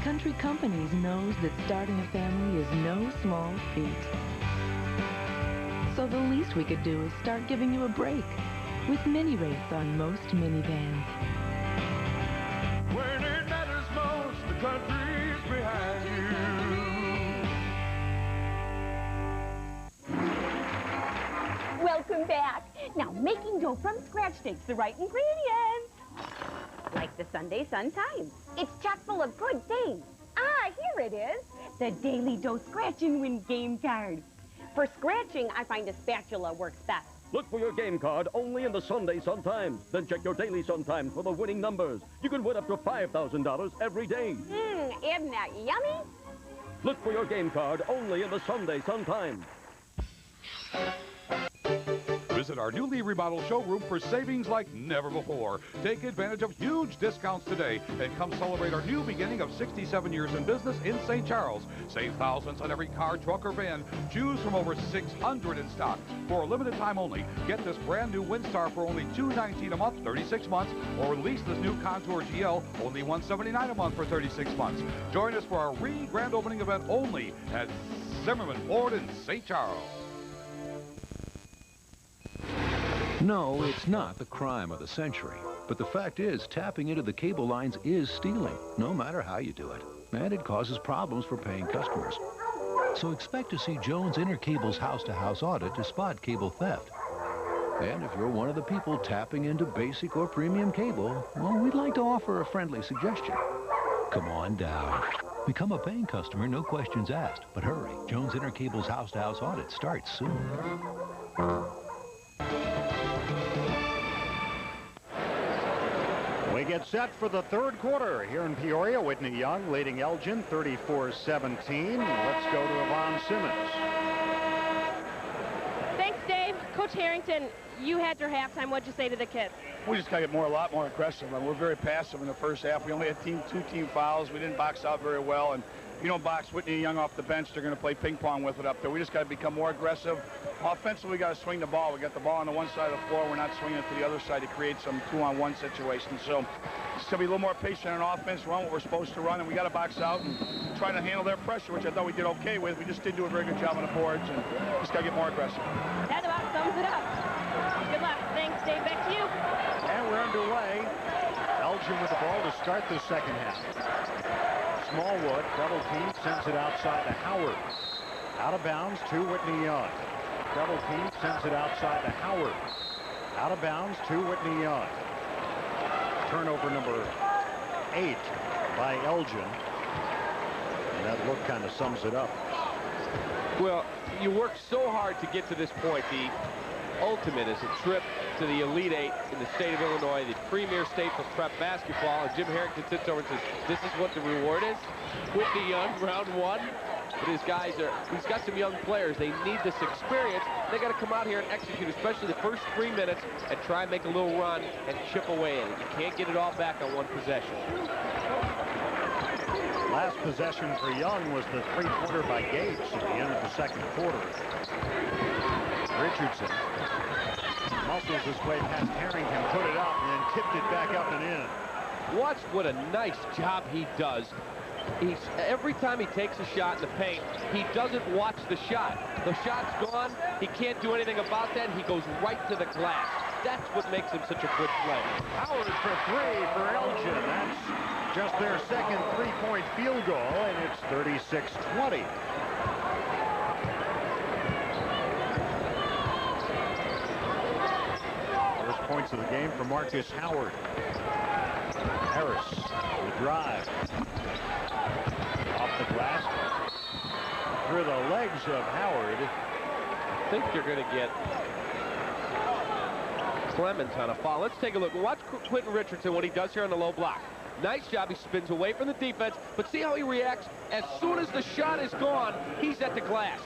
Country Companies knows that starting a family is no small feat. So the least we could do is start giving you a break with mini rates on most minivans.
When it matters most, the country's behind you.
Welcome back. Now, making dough from scratch takes the right ingredients. Like the Sunday Sun Times. It's chock full of good things. Ah, here it is. The Daily Dough Scratch and Win game card. For scratching, I find a spatula works best.
Look for your game card only in the Sunday Sun Times. Then check your Daily Sun Times for the winning numbers. You can win up to $5,000 every day.
Isn't that yummy?
Look for your game card only in the Sunday Sun Times.
Visit our newly remodeled showroom for savings like never before. Take advantage of huge discounts today and come celebrate our new beginning of 67 years in business in St. Charles. Save thousands on every car, truck, or van. Choose from over 600 in stock. For a limited time only, get this brand new Windstar for only $219 a month, 36 months, or lease this new Contour GL, only $179 a month for 36 months. Join us for our grand opening event only at Zimmerman Ford in St. Charles.
No, it's not the crime of the century. But the fact is, tapping into the cable lines is stealing, no matter how you do it. And it causes problems for paying customers. So expect to see Jones Intercable's house-to-house audit to spot cable theft. And if you're one of the people tapping into basic or premium cable, well, we'd like to offer a friendly suggestion. Come on down. Become a paying customer, no questions asked. But hurry, Jones Intercable's house-to-house audit starts soon.
We get set for the third quarter here in Peoria. Whitney Young leading Elgin 34-17. Let's go to Yvonne Simmons.
Thanks, Dave. Coach Harrington, you had your halftime. What'd you say to the kids?
We just got to get a lot more aggressive. We're very passive in the first half. We only had two team fouls. We didn't box out very well. And if you don't box Whitney Young off the bench, they're going to play ping pong with it up there. We just got to become more aggressive. Offensively, we got to swing the ball. We got the ball on the one side of the floor. We're not swinging it to the other side to create some 2-on-1 situations. So just going to be a little more patient on offense, run what we're supposed to run, and we got to box out and try to handle their pressure, which I thought we did okay with. We just didn't do a very good job on the boards, and just got to get more aggressive.
That about sums it up. Good luck. Thanks, Dave. Back to you.
And we're underway. Elgin with the ball to start the second half. Smallwood, double team, sends it outside to Howard. Out of bounds to Whitney Young. Double team, sends it outside to Howard. Out of bounds to Whitney Young. Turnover number 8 by Elgin. And that look kind of sums it up.
Well, you worked so hard to get to this point. The ultimate is a trip to the Elite Eight in the state of Illinois, the premier state for prep basketball. And Jim Harrington sits over and says, this is what the reward is? Whitney Young, round 1. But his guys he's got some young players. They need this experience. They got to come out here and execute, especially the first 3 minutes, and try and make a little run and chip away at it. You can't get it all back on one possession.
Last possession for Young was the three-pointer by Gates at the end of the second quarter. Richardson muscles his way past Harrington, put it up, and then tipped it back up and in.
Watch what a nice job he does. Every time he takes a shot in the paint, he doesn't watch the shot. The shot's gone. He can't do anything about that. He goes right to the glass. That's what makes him such a good player.
Howard for 3 for Elgin. That's just their second three-point field goal, and it's 36-20. First points of the game for Marcus Howard. Harris, the drive. Off the glass. Through the legs of Howard.
I think you're going to get Clemens on a foul. Let's take a look. Watch Quentin Richardson, what he does here on the low block. Nice job. He spins away from the defense, but see how he reacts? As soon as the shot is gone, he's at the glass.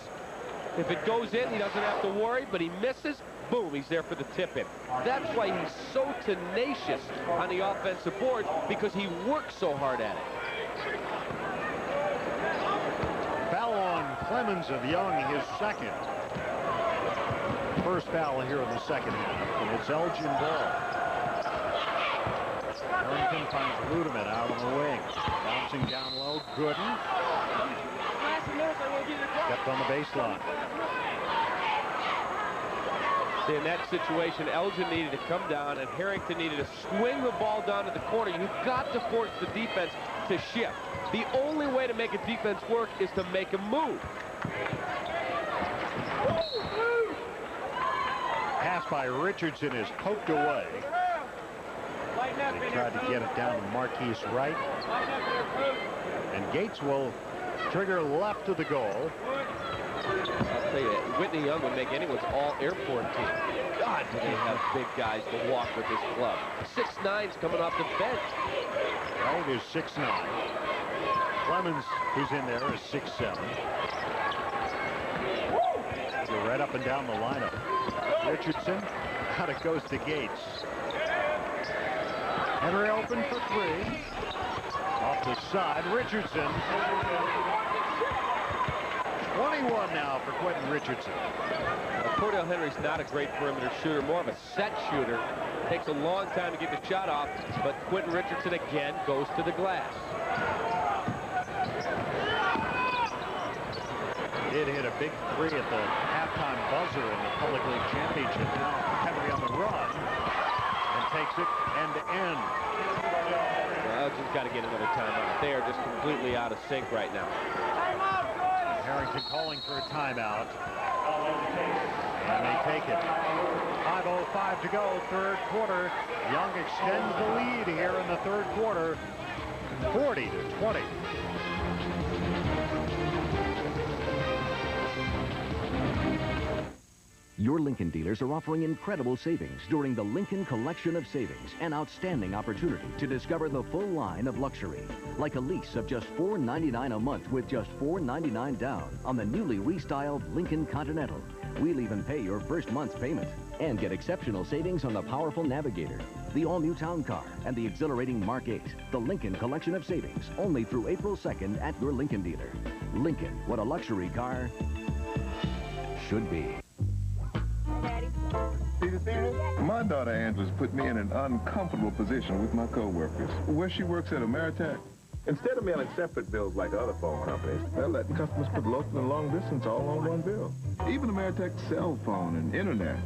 If it goes in, he doesn't have to worry, but he misses, boom, he's there for the tip-in. That's why he's so tenacious on the offensive board, because he works so hard at it.
Foul on Clemens of Young, his second. First foul here in the second half, and it's Elgin ball. Harrington finds Ludeman out on the wing. Bouncing down low, Gooden. Kept on the baseline.
See, in that situation, Elgin needed to come down, and Harrington needed to swing the ball down to the corner. You've got to force the defense to shift. The only way to make a defense work is to make him move.
Pass by Richardson is poked away. They tried to get it down to Marquise Wright. And Gates will trigger left of the goal.
I'll tell you, Whitney Young would make anyone's all-airport team. God, do they have big guys to walk with this club. 6'9's coming off the bench.
Wright is 6'9. Clemens, who's in there, is 6'7. You're right up and down the lineup. Richardson, out it goes to Gates. Henry open for 3. Off the side, Richardson. 21 now for Quentin Richardson.
Cordell Henry's not a great perimeter shooter, more of a set shooter. Takes a long time to get the shot off, but Quentin Richardson again goes to the glass.
Did hit a big 3 at the halftime buzzer in the Public League Championship. Now Henry on the run and takes it end to end.
Elgin's got to get another timeout. They are just completely out of sync right now.
Harrington calling for a timeout. And they take it. 5:05 to go, third quarter. Young extends the lead here in the third quarter, 40-20.
Your Lincoln dealers are offering incredible savings during the Lincoln Collection of Savings, an outstanding opportunity to discover the full line of luxury, like a lease of just $4.99 a month with just $4.99 down on the newly restyled Lincoln Continental. We'll even pay your first month's payment and get exceptional savings on the powerful Navigator, the all-new Town Car, and the exhilarating Mark 8. The Lincoln Collection of Savings, only through April 2nd at your Lincoln dealer. Lincoln, what a luxury car should be.
My daughter Angela's put me in an uncomfortable position with my co-workers. Where she works at Ameritech, instead of mailing separate bills like other phone companies, they're letting customers put local and long distance all on one bill. Even Ameritech's cell phone and internet.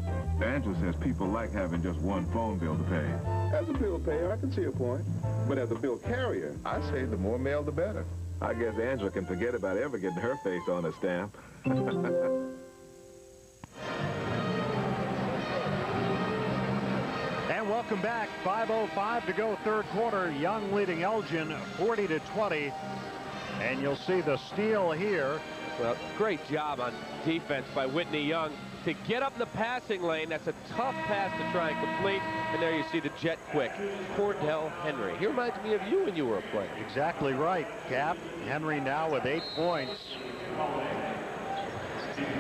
Angela says people like having just one phone bill to pay. As a bill payer, I can see a point. But as a bill carrier, I say the more mail, the better. I guess Angela can forget about ever getting her face on a stamp.
And welcome back. 5:05 to go, third quarter. Young leading Elgin 40-20. And you'll see the steal here.
Well, great job on defense by Whitney Young to get up in the passing lane. That's a tough pass to try and complete. And there you see the jet quick, Cordell Henry. He reminds me of you when you were a player.
Exactly right, Cap. Henry now with 8 points.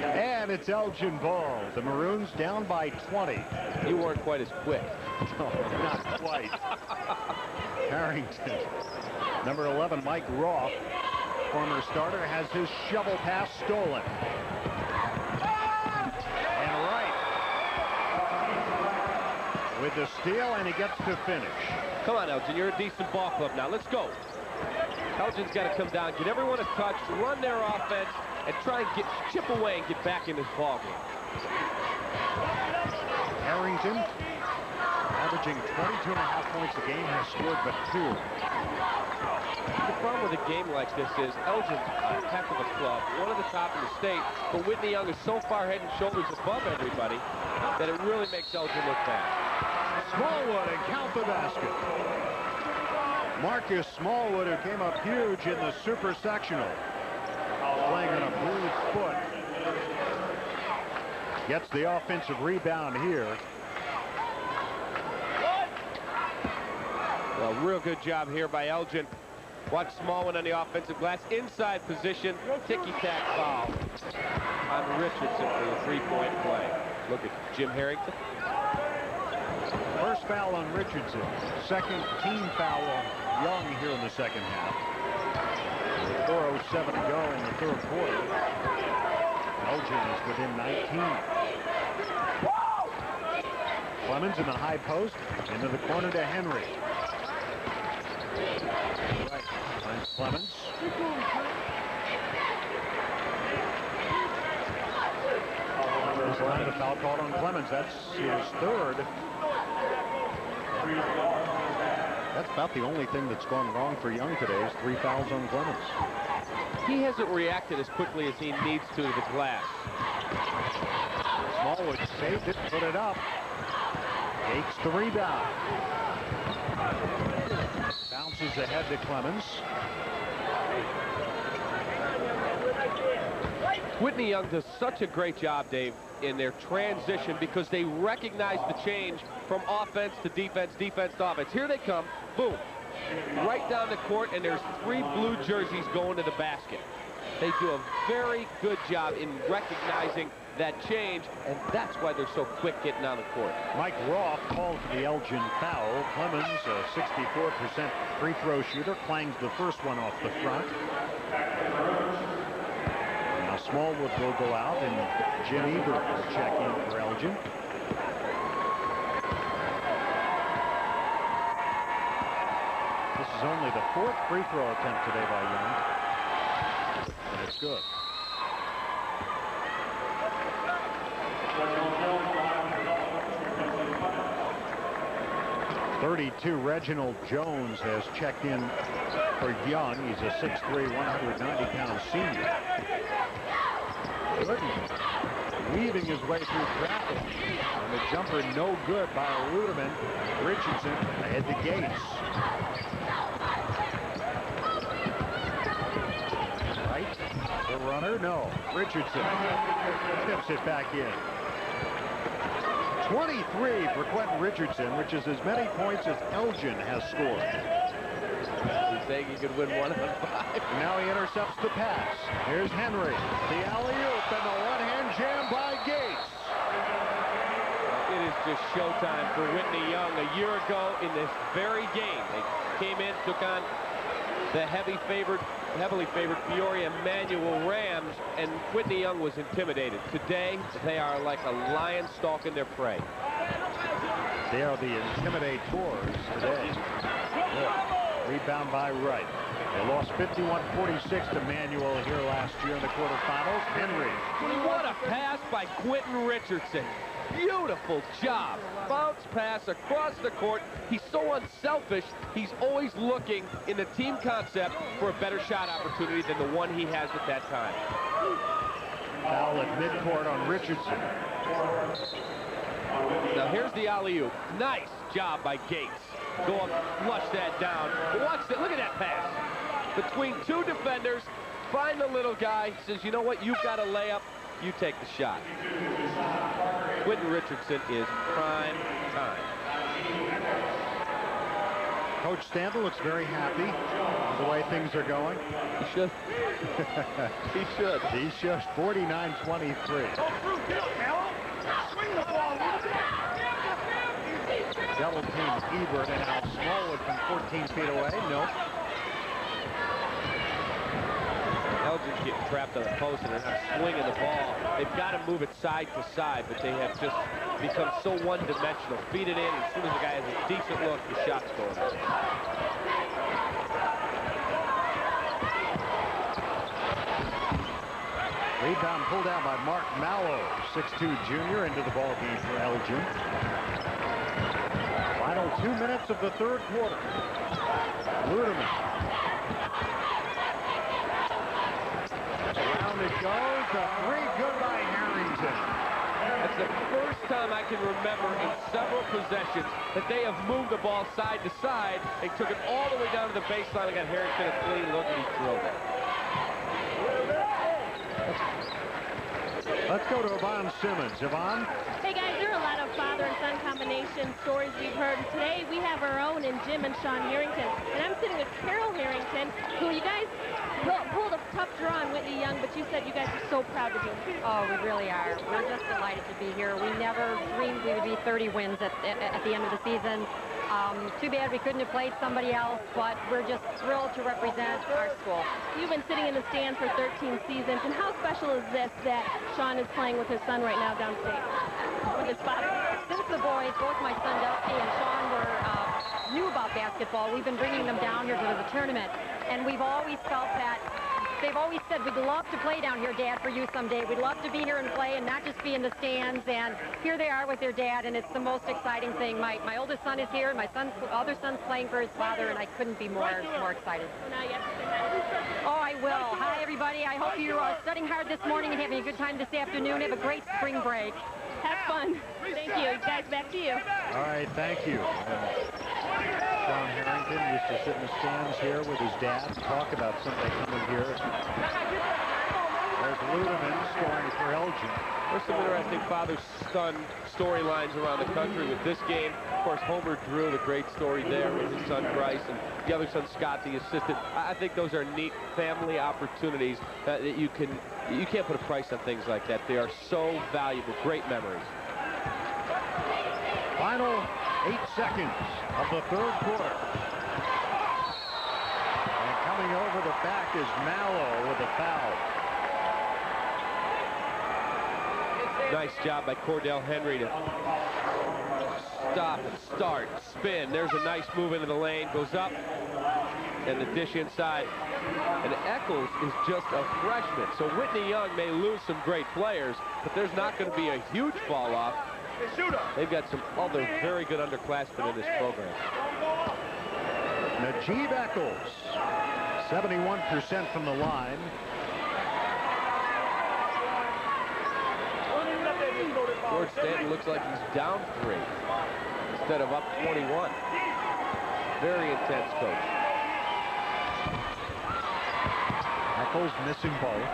And it's Elgin ball. The Maroons down by 20.
You weren't quite as quick.
No, not quite. Harrington. Number 11, Mike Roth, former starter, has his shovel pass stolen. And right with the steal, and he gets to finish.
Come on, Elgin. You're a decent ball club now. Let's go. Elgin's got to come down, get everyone a touch, run their offense, and try and chip away and get back in this ball game.
Harrington, averaging 22.5 points a game, has scored but 2.
The problem with a game like this is Elgin's a heck of a club, one of the top in the state, but Whitney Young is so far head and shoulders above everybody that it really makes Elgin look bad.
Smallwood and count the basket. Marcus Smallwood, who came up huge in the super sectional, playing on a bruised foot, gets the offensive rebound here.
Well, real good job here by Elgin. Watch Smallwood on the offensive glass, inside position, ticky-tack foul on Richardson for the three-point play. Look at Jim Harrington.
First foul on Richardson. Second team foul on Young here in the second half. 4:07 to go in the third quarter. Elgin is within 19. Clemens in the high post, into the corner to Henry. Right, finds Clemens. This time the foul called on Clemens. That's his third. That's about the only thing that's gone wrong for Young today is 3 fouls on Clemens.
He hasn't reacted as quickly as he needs to the glass.
Smallwood saved it, put it up. Takes the rebound. Bounces ahead to Clemens.
Whitney Young does such a great job, Dave, in their transition because they recognize the change from offense to defense, defense to offense. Here they come, boom, right down the court, and there's 3 blue jerseys going to the basket. They do a very good job in recognizing that change, and that's why they're so quick getting on the court.
Mike Roth called for the Elgin foul. Clemens, a 64% free throw shooter, clangs the first one off the front. Now Smallwood will go out, and Jim Ebert will check in for Elgin. This is only the 4th free throw attempt today by Young, and it's good. 32, Reginald Jones has checked in for Young. He's a 6'3", 190-pound senior. Good. weaving his way through traffic. And the jumper no good by Ludeman. Richardson ahead to Gates. Right. The runner, no. Richardson tips it back in. 23 for Quentin Richardson, which is as many points as Elgin has scored.
He's saying he could win 1 on 5.
Now he intercepts the pass. Here's Henry. The alley-oop and the one-hand jam by Gates.
It is just showtime for Whitney Young. A year ago in this very game, they came in, took on the heavily favored Peoria Manual Rams, and Whitney Young was intimidated. Today, they are like a lion stalking their prey.
They are the intimidators today. Rebound by Wright. They lost 51-46 to Manual here last year in the quarterfinals. Henry.
What a pass by Quentin Richardson. Beautiful job. Bounce pass across the court. He's so unselfish. He's always looking in the team concept for a better shot opportunity than the one he has at that time.
Foul at midcourt on Richardson.
Now here's the alley-oop. Nice job by Gates. Go up, flush that down. Watch that. Look at that pass. Between two defenders, find the little guy. Says, you know what? You've got a layup. You take the shot. Quentin Richardson is prime time.
Coach Stanton looks very happy with the way things are going.
He should. He should.
He should. 49-23. Double team Ebert, and now Smallwood from 14 feet away. Nope.
Elgin's getting trapped on the post, and they're not swinging the ball. They've got to move it side to side, but they have just become so one-dimensional. Feed it in, and as soon as the guy has a decent look, the shot's going.
Rebound pulled out by Mark Mallow, 6'2" junior, into the ball game for Elgin. Final 2 minutes of the third quarter. Ludeman. Around it goes. The three good by Harrington.
That's the first time I can remember in several possessions that they have moved the ball side to side. They took it all the way down to the baseline and got Harrington a clean look, and he drilled it.
Let's go to Yvonne Simmons. Yvonne?
Hey guys, there are a lot of father and son combination stories we've heard. Today we have our own in Jim and Sean Harrington. And I'm sitting with Carol Harrington, who you guys pulled a tough draw on Whitney Young, but you said you guys are so proud to be here.
Oh, we really are. We're just delighted to be here. We never dreamed we would be 30 wins at the end of the season. Too bad we couldn't have played somebody else, but we're just thrilled to represent our school.
You've been sitting in the stands for 13 seasons, and how special is this that Sean is playing with his son right now downstate, with his father?
Since the boys, both my son Dusty and Sean knew about basketball, we've been bringing them down here to the tournament, and we've always felt that they've always said, we'd love to play down here, Dad, for you someday. We'd love to be here and play and not just be in the stands. And here they are with their dad, and it's the most exciting thing. My oldest son is here, and my other son's playing for his father, and I couldn't be more excited. Oh, I will. Hi, everybody. I hope you are studying hard this morning and having a good time this afternoon. Have a great spring break.
Have fun. Thank you. Guys, back to you.
All right, thank you. Sean Harrington used to sit in the stands here with his dad and talk about someday coming here. There's Ludeman scoring for Elgin.
There's some interesting father-son storylines around the country with this game. Of course, Homer Drew, the great story there with his son Bryce, and the other son Scott, the assistant. I think those are neat family opportunities that you can't put a price on things like that. They are so valuable. Great memories.
Final 8 seconds of the third quarter. And coming over the back is Mallow with a foul.
Nice job by Cordell Henry to stop, start, spin. There's a nice move into the lane, goes up, and the dish inside. And Eccles is just a freshman, so Whitney Young may lose some great players, but there's not going to be a huge fall off. They've got some other very good underclassmen in this program.
Najib Eccles, 71% from the line.
George Stanton looks like he's down 3 instead of up 21. Very intense coach.
Eccles missing both.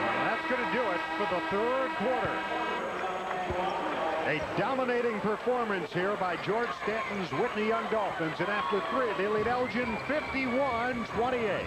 And that's going to do it for the third quarter. A dominating performance here by George Stanton's Whitney Young Dolphins. And after 3, they lead Elgin 51-28.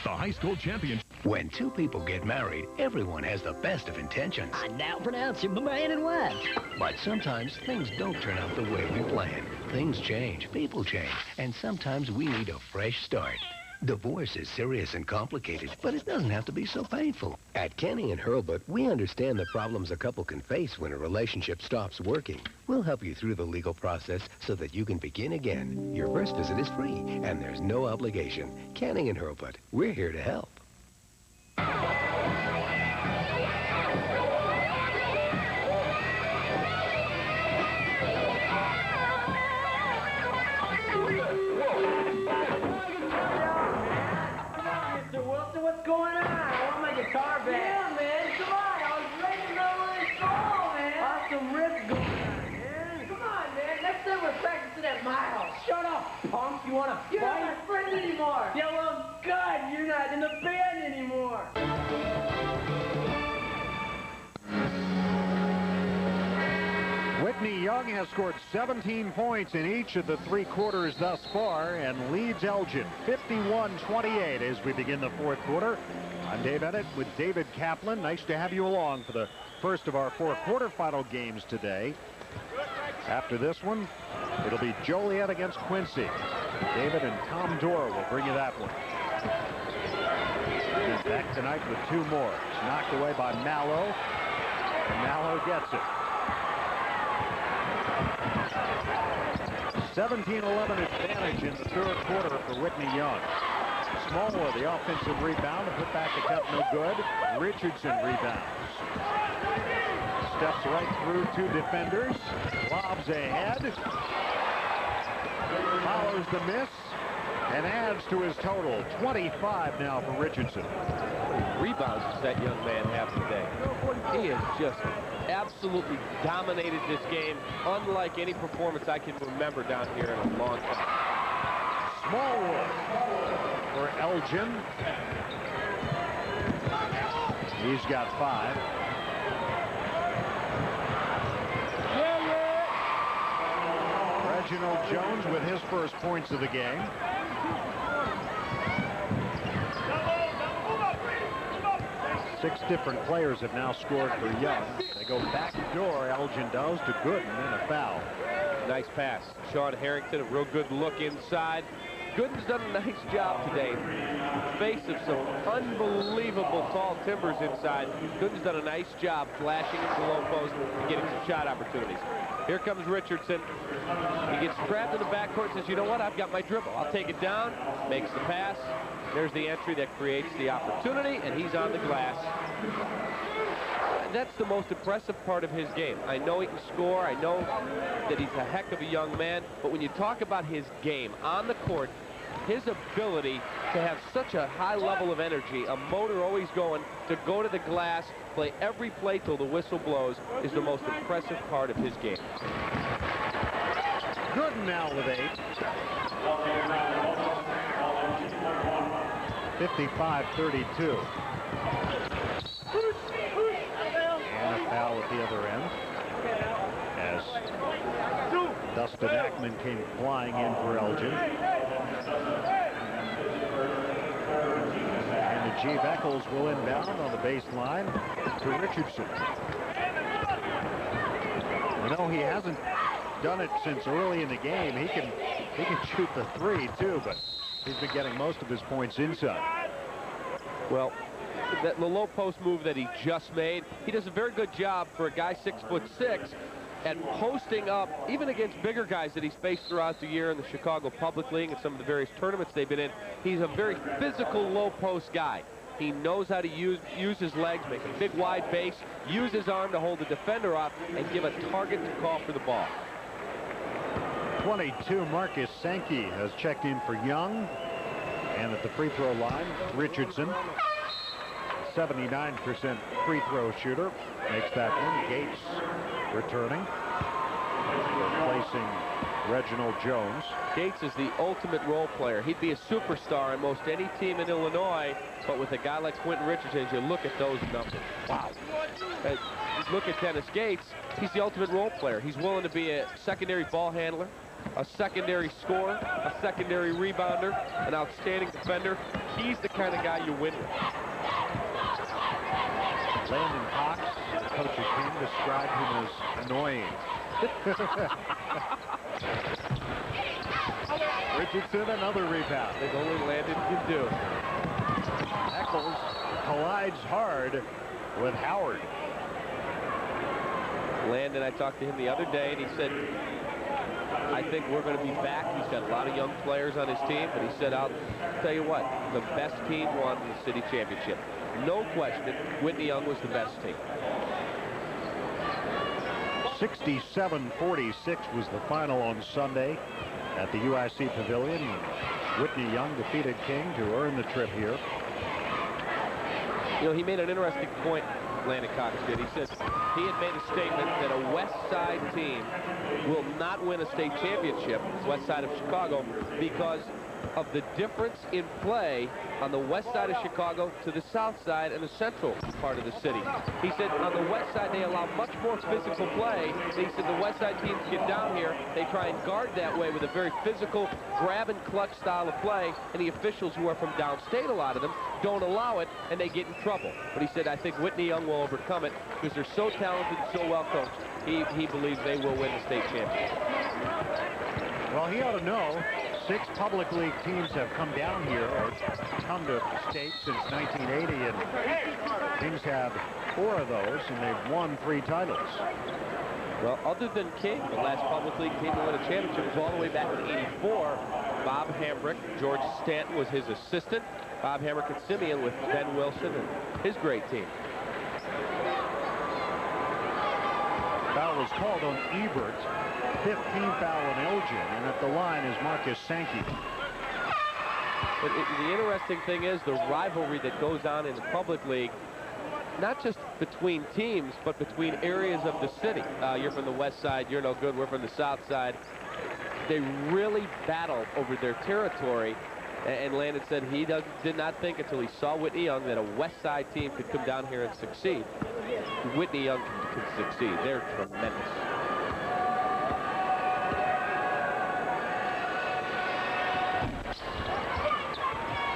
High school champion. When two people get married, everyone has the best of intentions.
I now pronounce you my man and wife.
But sometimes things don't turn out the way we planned. Things change, people change, and sometimes we need a fresh start. Divorce is serious and complicated, but it doesn't have to be so painful. At Kenny and Hurlbut, we understand the problems a couple can face when a relationship stops working. We'll help you through the legal process so that you can begin again. Your first visit is free, and there's no obligation. Kenny and Hurlbut, we're here to help.
What's going on? I want my guitar back. Yeah, man. Come on. I was ready to know where it's going, man. Awesome riff going on, man. Come on, man. Next time we're practicing at my house. Shut up, punk. You want to fight? You're not my friend anymore. Yeah, well, God, you're not in the band anymore.
Whitney Young has scored 17 points in each of the 3 quarters thus far and leads Elgin 51-28 as we begin the fourth quarter. I'm Dave Ennett with David Kaplan. Nice to have you along for the first of our 4 quarterfinal games today. After this one, it'll be Joliet against Quincy. David and Tom Dorr will bring you that one. And back tonight with 2 more. It's knocked away by Mallow, and Mallow gets it. 17-11 advantage in the third quarter for Whitney Young. Smallwood, the offensive rebound, and put back the cup, no good. Richardson rebounds. Steps right through 2 defenders. Lobs ahead. Follows the miss and adds to his total. 25 now for Richardson.
Rebounds does that young man have today? He has just absolutely dominated this game, unlike any performance I can remember down here in a long time.
Smallwood for Elgin. He's got 5. Reginald Jones with his first points of the game. Six different players have now scored for Young. They go back door, Elgin does, to Gooden, and a foul.
Nice pass. Sean Harrington, a real good look inside. Gooden's done a nice job today. In the face of some unbelievable tall timbers inside, Gooden's done a nice job flashing into the low post and getting some shot opportunities. Here comes Richardson. He gets trapped in the backcourt and says, you know what, I've got my dribble. I'll take it down, makes the pass. There's the entry that creates the opportunity, and he's on the glass. That's the most impressive part of his game. I know he can score. I know that he's a heck of a young man. But when you talk about his game on the court, his ability to have such a high level of energy, a motor always going, to go to the glass, play every play till the whistle blows, is the most impressive part of his game.
Gooden now with 8. 55-32. And a foul at the other end as Dustin Ackman came flying in for Elgin. And the G. Beckles will inbound on the baseline to Richardson. You know, he hasn't done it since early in the game. He can shoot the 3 too, but he's been getting most of his points inside.
Well, the low post move that he just made, he does a very good job for a guy 6'6" at posting up, even against bigger guys that he's faced throughout the year in the Chicago Public League and some of the various tournaments they've been in. He's a very physical low post guy. He knows how to use his legs, make a big wide base, use his arm to hold the defender off, and give a target to call for the ball.
22, Marcus Sankey has checked in for Young. And at the free throw line, Richardson, 79% free throw shooter, makes that one. Gates returning, replacing Reginald Jones.
Gates is the ultimate role player. He'd be a superstar in most any team in Illinois, but with a guy like Quentin Richardson, you look at those numbers. Wow. Look at Dennis Gates. He's the ultimate role player. He's willing to be a secondary ball handler, a secondary scorer, a secondary rebounder, an outstanding defender. He's the kind of guy you win with.
Landon Cox, Coach King described him as annoying. Richardson, another rebound.
I think only Landon can do.
Eccles collides hard with Howard.
Landon, I talked to him the other day, and he said, I think we're going to be back. He's got a lot of young players on his team, but he said, I'll tell you what, the best team won the city championship. No question, Whitney Young was the best team.
67-46 was the final on Sunday at the UIC Pavilion. Whitney Young defeated King to earn the trip here.
You know, he made an interesting point, Landon Cox did. He said he had made a statement that a West Side team will not win a state championship, West Side of Chicago, because of the difference in play on the west side of Chicago to the south side and the central part of the city. He said on the west side they allow much more physical play. He said the west side teams get down here, they try and guard that way with a very physical grab and clutch style of play, and the officials who are from downstate, a lot of them, don't allow it, and they get in trouble. But he said, I think Whitney Young will overcome it because they're so talented and so well coached. He believes they will win the state championship.
Well, he ought to know. 6 public league teams have come down here or come to state since 1980, and teams have 4 of those, and they've won 3 titles.
Well, other than King, the last public league team to win a championship was all the way back in '84. Bob Hambrick, George Stanton was his assistant. Bob Hambrick and Simeon with Ben Wilson and his great team.
Foul was called on Ebert. 15th foul on Elgin, and at the line is Marcus Sankey.
But the interesting thing is the rivalry that goes on in the public league, not just between teams, but between areas of the city. You're from the west side, you're no good, we're from the south side. They really battle over their territory, and Landon said he did not think until he saw Whitney Young that a west side team could come down here and succeed. Whitney Young can succeed. They're tremendous.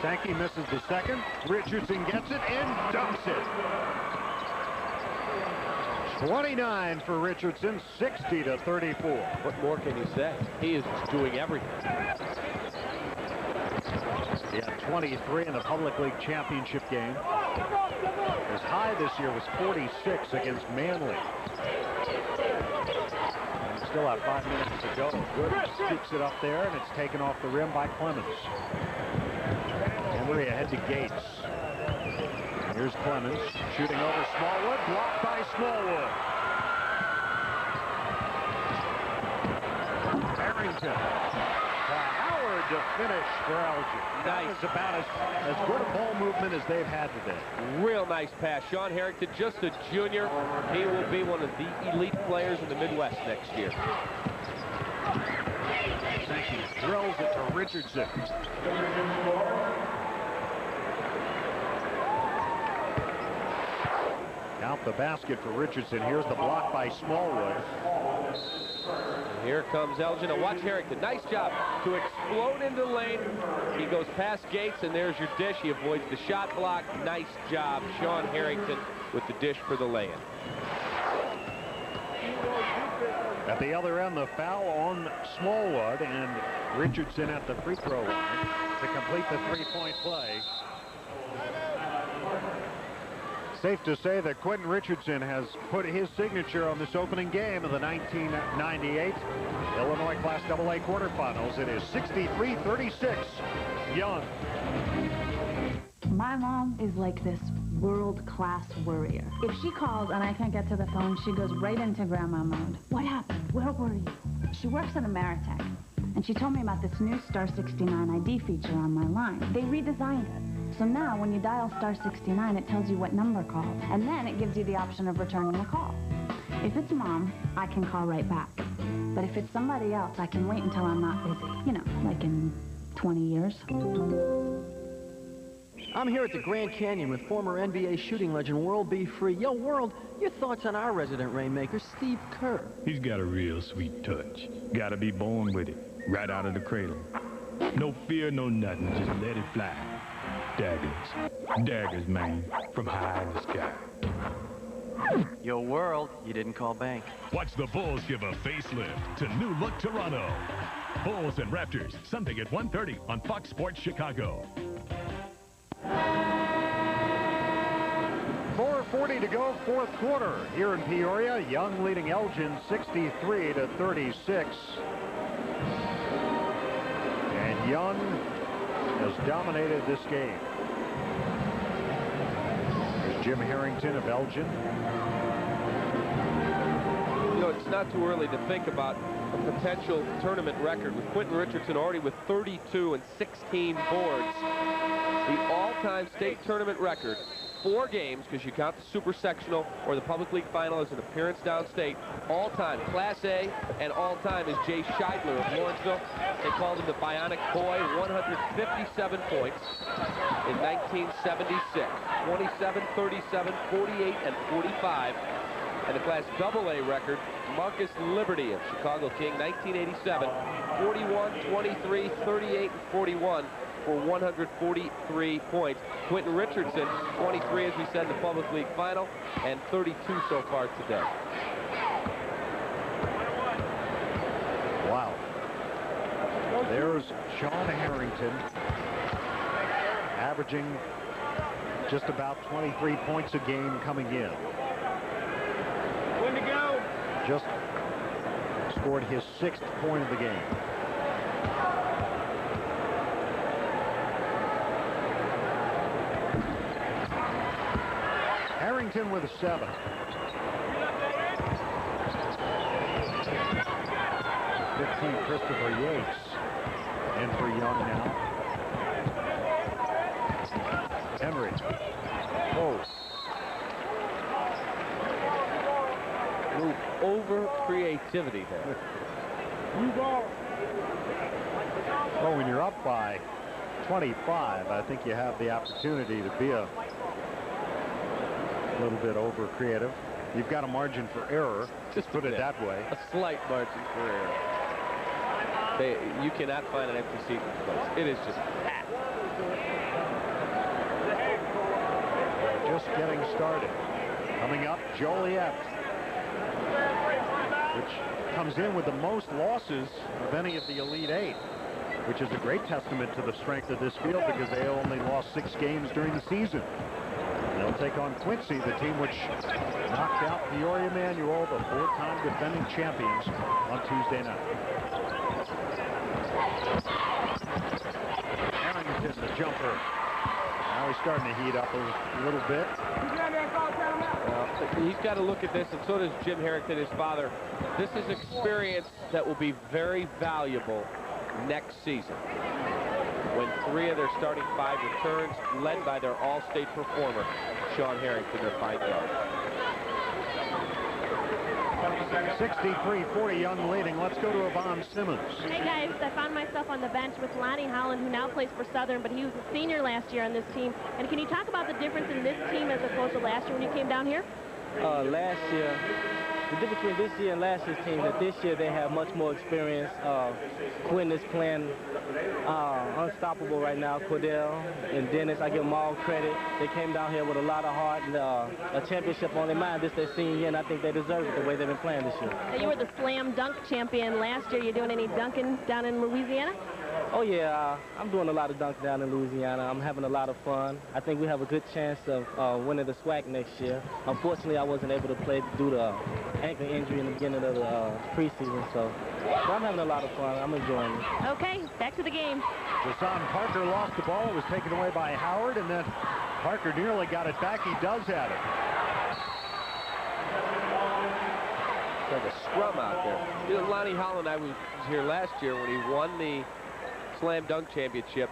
Sankey misses the second. Richardson gets it and dunks it. 29 for Richardson, 60-34.
What more can you say? He is doing everything.
He had 23 in the Public League championship game. His high this year was 46 against Manly. And still have 5 minutes to go. Good sticks it up there, and it's taken off the rim by Clemens. Henry ahead to Gates. Here's Clemens shooting over Smallwood, blocked by Smallwood. Harrington. Howard to finish for Elgin. That is about as good a ball movement as they've had today.
Real nice pass. Sean Harrington, just a junior. He will be one of the elite players in the Midwest next year.
Sankey drills it to Richardson. Count the basket for Richardson. Here's the block by Smallwood.
And here comes Elgin. Now watch Harrington. Nice job to explode into the lane. He goes past Gates, and there's your dish. He avoids the shot block. Nice job, Sean Harrington, with the dish for the lay-in.
At the other end, the foul on Smallwood, and Richardson at the free throw line to complete the three-point play. Safe to say that Quentin Richardson has put his signature on this opening game of the 1998 Illinois Class AA quarterfinals. It is 63-36, Young.
My mom is like this world-class warrior. If she calls and I can't get to the phone, she goes right into grandma mode. What happened? Where were you? She works at Ameritech, and she told me about this new Star 69 ID feature on my line. They redesigned it. So now, when you dial Star 69, it tells you what number called, and then it gives you the option of returning the call. If it's Mom, I can call right back. But if it's somebody else, I can wait until I'm not busy. You know, like in 20 years.
I'm here at the Grand Canyon with former NBA shooting legend World B. Free. Yo, World, your thoughts on our resident rainmaker, Steve Kerr?
He's got a real sweet touch. Gotta be born with it, right out of the cradle. No fear, no nothing, just let it fly. Daggers. Daggers, man, from high in the sky.
Yo, World, you didn't call bank.
Watch the Bulls give a facelift to new look Toronto. Bulls and Raptors, Sunday at 1:30 on Fox Sports Chicago.
4:40 to go, fourth quarter. Here in Peoria, Young leading Elgin 63-36. And Young has dominated this game. There's Jim Harrington of Elgin.
You know, it's not too early to think about a potential tournament record with Quentin Richardson already with 32 and 16 boards. The all-time state tournament record, 4 games, because you count the Super Sectional or the Public League Final as an appearance downstate, all-time, Class A, and all-time is Jay Scheidler of Lawrenceville. They called him the Bionic Boy, 157 points in 1976, 27, 37, 48, and 45. And the Class AA record, Marcus Liberty of Chicago King, 1987, 41, 23, 38, and 41 for 143 points. Quentin Richardson, 23, as we said, in the Public League Final, and 32 so far today.
Wow. There's Sean Harrington, averaging just about 23 points a game coming in.
When to go?
Just scored his 6th point of the game. Harrington with a 7. Christopher Yates in for Young now. Henry. Oh.
Move over creativity there.
Well, when you're up by 25, I think you have the opportunity to be a little bit over creative. You've got a margin for error. Just put it that way.
A slight margin for error. You cannot find an empty seat in this place. It is just packed.
Just getting started. Coming up, Joliet, which comes in with the most losses of any of the Elite 8, which is a great testament to the strength of this field because they only lost 6 games during the season. They'll take on Quincy, the team which knocked out Peoria Manual, the 4-time defending champions, on Tuesday night. Harrington, the jumper. Now he's starting to heat up a little bit.
He's got to look at this, and so does Jim Harrington, his father. This is experience that will be very valuable next season, when 3 of their starting 5 returns, led by their all-state performer, Sean Harrington, their 5 guard.
63-40 Young leading. Let's go to Yvonne Simmons.
Hey guys, I found myself on the bench with Lonnie Holland, who now plays for Southern, but he was a senior last year on this team. And can you talk about the difference in this team as opposed to last year when you came down here?
Last year,
The difference between this year and last year's team is that this year they have much more experience. Quinn is playing unstoppable right now. Cordell and Dennis, I give them all credit. They came down here with a lot of heart and a championship on their mind. This their senior year, and I think they deserve it the way they've been playing this year.
Now, you were the slam dunk champion last year. You doing any dunking down in Louisiana?
Oh, yeah. I'm doing a lot of dunks down in Louisiana. I'm having a lot of fun. I think we have a good chance of winning the SWAC next year. Unfortunately, I wasn't able to play due to ankle injury in the beginning of the preseason, so I'm having a lot of fun. I'm enjoying it.
Okay, back to the game.
Jason Parker lost the ball. It was taken away by Howard, and then Parker nearly got it back. He does have it.
It's like a scrum out there. You know, Lonnie Holland, I was here last year when he won the Slam Dunk Championship.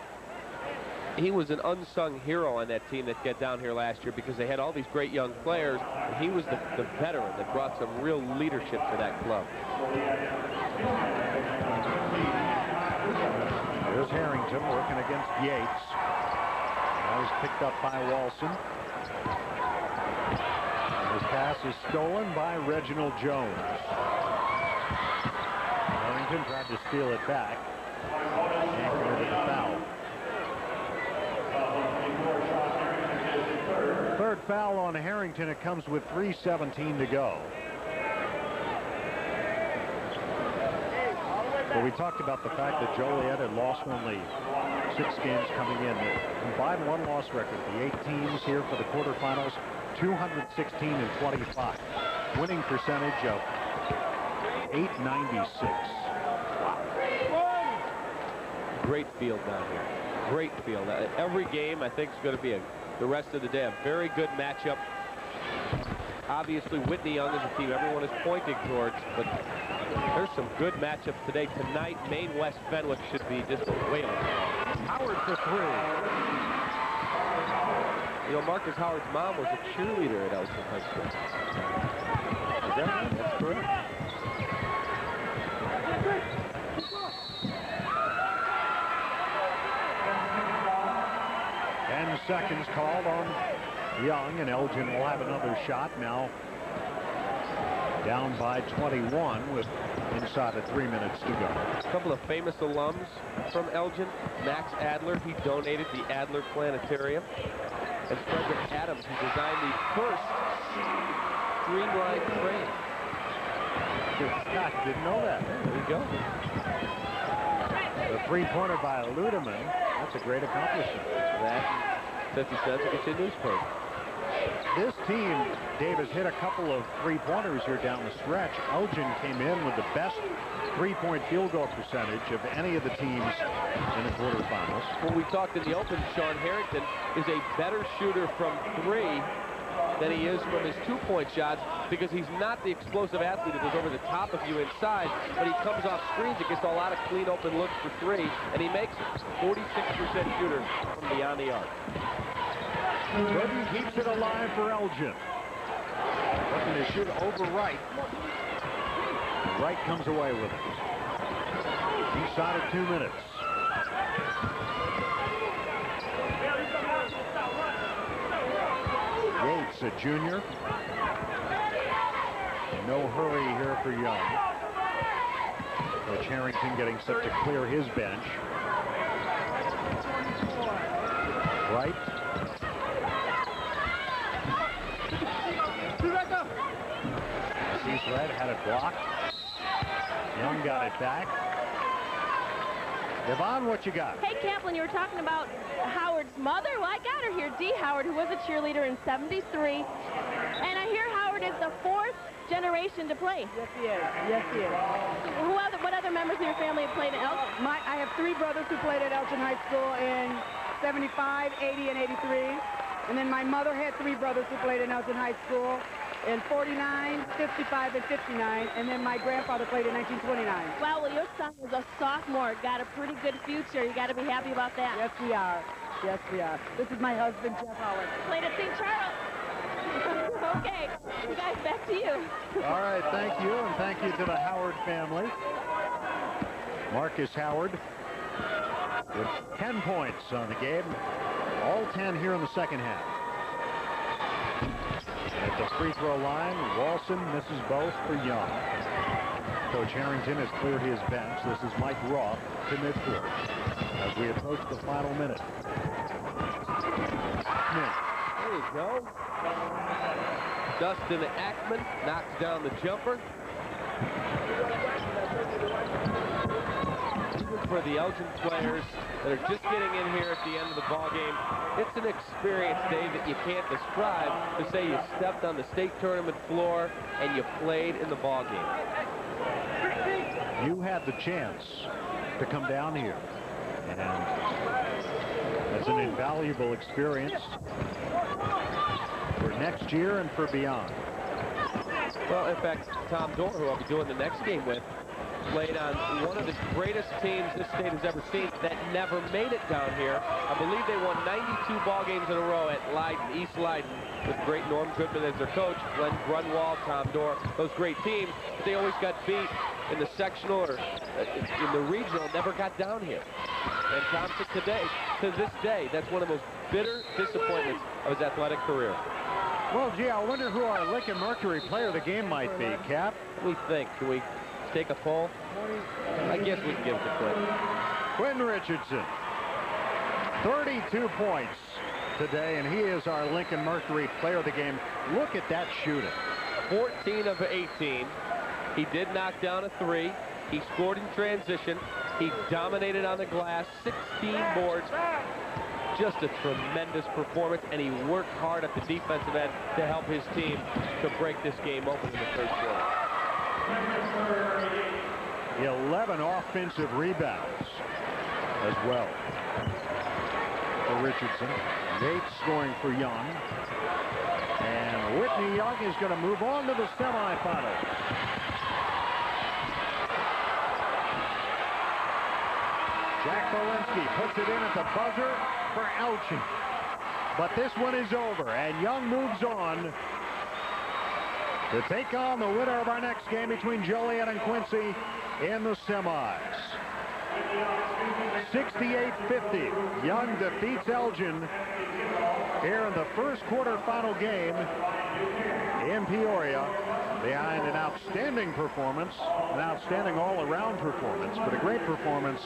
He was an unsung hero on that team that got down here last year because they had all these great young players, and he was the veteran that brought some real leadership to that club.
Here's Harrington working against Yates. That was picked up by Walson. And his pass is stolen by Reginald Jones. Harrington tried to steal it back. And committed a foul. Third foul on Harrington. It comes with 3:17 to go. Well, we talked about the fact that Joliet had lost only 6 games coming in. The combined one-loss record, the 8 teams here for the quarterfinals, 216 and 25. Winning percentage of .896.
Great field down here. Great field. Every game, I think, is going to be the rest of the day a very good matchup. Obviously, Whitney Young is a team everyone is pointing towards, but there's some good matchups today. Tonight, Maine West Fenwick should be just a wailing.
Howard for 3.
You know, Marcus Howard's mom was a cheerleader at Elgin High School. Is that right? That's correct.
10 seconds called on Young, and Elgin will have another shot now. Down by 21 with inside of 3 minutes to go.
A couple of famous alums from Elgin. Max Adler, he donated the Adler Planetarium. And Frederick Adams, who designed the first streamlined train.
I didn't know that.
There you go.
The 3-pointer by Ludeman. That's a great accomplishment.
That 50 cents to get your newspaper.
This team, Davis, hit a couple of 3-pointers here down the stretch. Elgin came in with the best 3-point field goal percentage of any of the teams in the quarterfinals.
When we talked in the open, Sean Harrington is a better shooter from 3 than he is from his 2-point shots because he's not the explosive athlete that goes over the top of you inside, but he comes off screens and gets a lot of clean open looks for 3, and he makes it. 46% shooter from beyond the arc.
Gooden keeps it alive for Elgin. Looking to shoot over Wright. Wright comes away with it. Inside of 2 minutes. Yates, a junior. No hurry here for Young. Coach Harrington getting set to clear his bench. Wright. He's red, had it blocked. Young got it back. Devon, what you got?
Hey, Kaplan, you were talking about Howard's mother. Well, I got her here. Dee Howard, who was a cheerleader in '73. And I hear Howard is the 4th generation to play.
Yes, he is. Yes, he is.
What other members of your family have played at Elgin?
I have 3 brothers who played at Elgin High School in '75, '80, and '83. And then my mother had 3 brothers who played in Elgin High School in '49, '55, and '59, and then my grandfather played in 1929.
Wow, well, your son is a sophomore. Got a pretty good future. You got to be happy about that.
Yes, we are. Yes, we are. This is my husband, Jeff Howard.
Played at St. Charles. Okay, you guys, back to you.
All right, thank you, and thank you to the Howard family. Marcus Howard with 10 points on the game. All 10 here in the second half. At the free throw line, Walson misses both for Young. Coach Harrington has cleared his bench. This is Mike Roth to midcourt as we approach the final minute.
There you go. Dustin Ackman knocks down the jumper. Even for the Elgin players that are just getting in here at the end of the ball game, it's an experience, Dave, that you can't describe to say you stepped on the state tournament floor and you played in the ball game.
You had the chance to come down here, and it's an invaluable experience for next year and for beyond.
Well, in fact, Tom Dorr, who I'll be doing the next game with, played on one of the greatest teams this state has ever seen that never made it down here. I believe they won 92 ball games in a row at Leiden, East Leiden, with great Norm Goodman as their coach, Glenn Grunwald, Tom Dorr, those great teams, but they always got beat in the sectional or in the regional, never got down here. And Tom said today, to this day, that's one of the most bitter disappointments of his athletic career.
Well, gee, I wonder who our Lincoln Mercury player of the game might be, Cap.
What do we think? Can we take a poll? I guess we can give it to Quinn.
Quinn Richardson, 32 points today, and he is our Lincoln Mercury player of the game. Look at that shooting.
14 of 18. He did knock down a three. He scored in transition. He dominated on the glass, 16 boards. Just a tremendous performance, and he worked hard at the defensive end to help his team to break this game open in the third quarter.
11 offensive rebounds as well for Richardson. 8 scoring for Young. And Whitney Young is going to move on to the semifinals. Jack Walensky puts it in at the buzzer for Elgin. But this one is over, and Young moves on to take on the winner of our next game between Joliet and Quincy in the semis. 68-50. Young defeats Elgin here in the first quarterfinal game in Peoria behind an outstanding performance, an outstanding all-around performance, but a great performance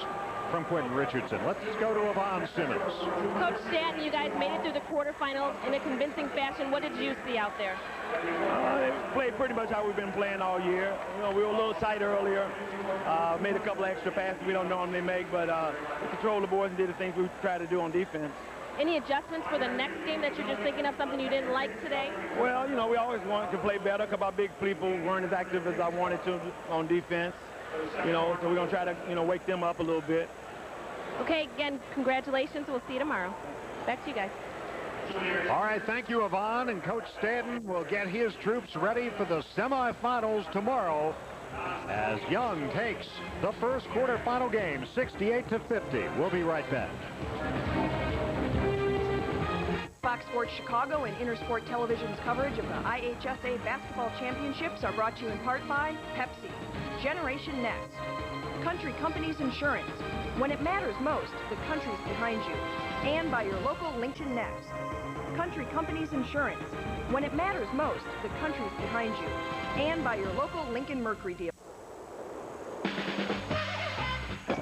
from Quentin Richardson. Let's go to Yvonne Simmons.
Coach Stanton, you guys made it through the quarterfinals in a convincing fashion. What did you see out there?
They played pretty much how we've been playing all year. You know, we were a little tight earlier. Made a couple of extra passes we don't normally make, but we controlled the boards and did the things we try to do on defense.
Any adjustments for the next game that you're just thinking of, something you didn't like today?
Well, you know, we always wanted to play better. A couple of big people weren't as active as I wanted to on defense. You know, so we're going to try to, you know, wake them up a little bit.
Okay, again, congratulations. We'll see you tomorrow. Back to you guys.
All right, thank you, Yvonne. And Coach Stanton will get his troops ready for the semifinals tomorrow as Young takes the first quarterfinal game, 68-50. We'll be right back.
Fox Sports Chicago and Intersport Television's coverage of the IHSA Basketball Championships are brought to you in part by Pepsi, Generation Next, Country Companies Insurance. When it matters most, the country's behind you. And by your local Lincoln Next. Country Companies Insurance. When it matters most, the country's behind you. And by your local Lincoln Mercury dealer.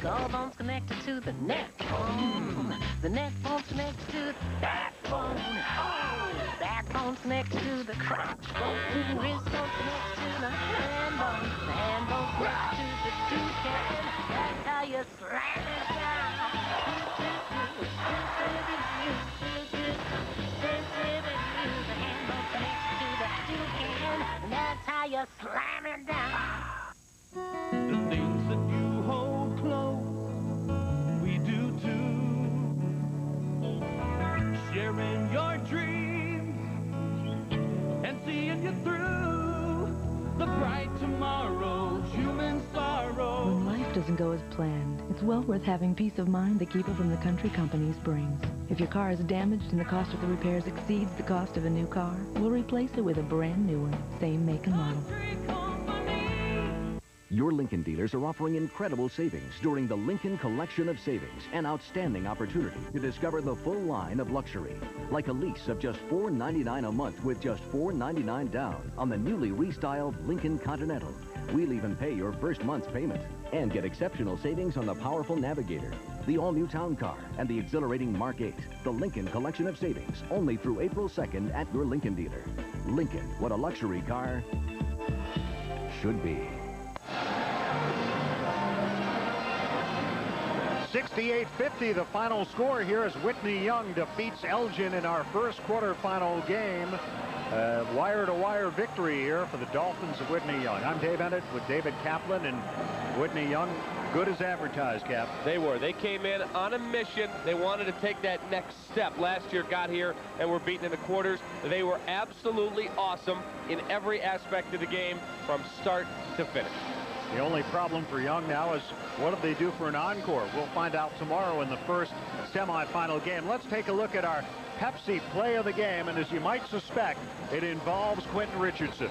The all phone's connected to the net phone. The net phone's connected to the backbone. Oh, the backbone's connected to the crossbone. The wrist phone's connected to the hand bone. The hand bone's connected to the toucan. That's how you slam it down. The hand bone's connected to the toucan. And that's how you slam it down.
The things that you hold close, we do too. Sharing your dreams and seeing you through the bright tomorrows, human sorrow.
When life doesn't go as planned, it's well worth having peace of mind the Keeper from the Country Companies brings. If your car is damaged and the cost of the repairs exceeds the cost of a new car, we'll replace it with a brand new one, same make and model.
Your Lincoln dealers are offering incredible savings during the Lincoln Collection of Savings, an outstanding opportunity to discover the full line of luxury, like a lease of just $4.99 a month with just $4.99 down on the newly restyled Lincoln Continental. We'll even pay your first month's payment and get exceptional savings on the powerful Navigator, the all-new Town Car, and the exhilarating Mark 8. The Lincoln Collection of Savings, only through April 2nd at your Lincoln dealer. Lincoln, what a luxury car should be.
68-50, the final score here as Whitney Young defeats Elgin in our first quarterfinal game. Wire-to-wire victory here for the Dolphins of Whitney Young. I'm Dave Ennett with David Kaplan, and Whitney Young, good as advertised, Cap.
They were. They came in on a mission. They wanted to take that next step. Last year got here and were beaten in the quarters. They were absolutely awesome in every aspect of the game from start to finish.
The only problem for Young now is what do they do for an encore? We'll find out tomorrow in the first semifinal game. Let's take a look at our Pepsi play of the game, and as you might suspect, it involves Quentin Richardson.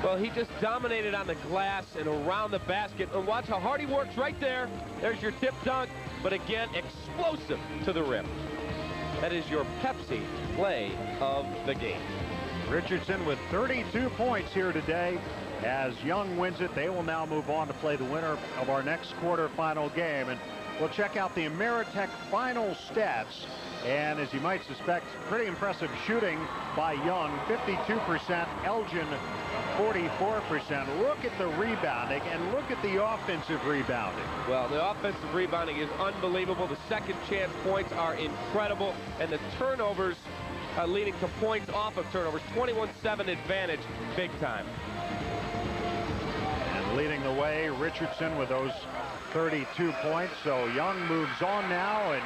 Well, he just dominated on the glass and around the basket. And watch how hard he works right there. There's your tip dunk, but again, explosive to the rim. That is your Pepsi play of the game.
Richardson with 32 points here today. As Young wins it, they will now move on to play the winner of our next quarterfinal game. And we'll check out the Ameritech final stats. And as you might suspect, pretty impressive shooting by Young, 52%, Elgin 44%. Look at the rebounding and look at the offensive rebounding.
Well, the offensive rebounding is unbelievable. The second chance points are incredible, and the turnovers leading to points off of turnovers, 21-7 advantage, big time.
And leading the way, Richardson with those 32 points. So Young moves on now, and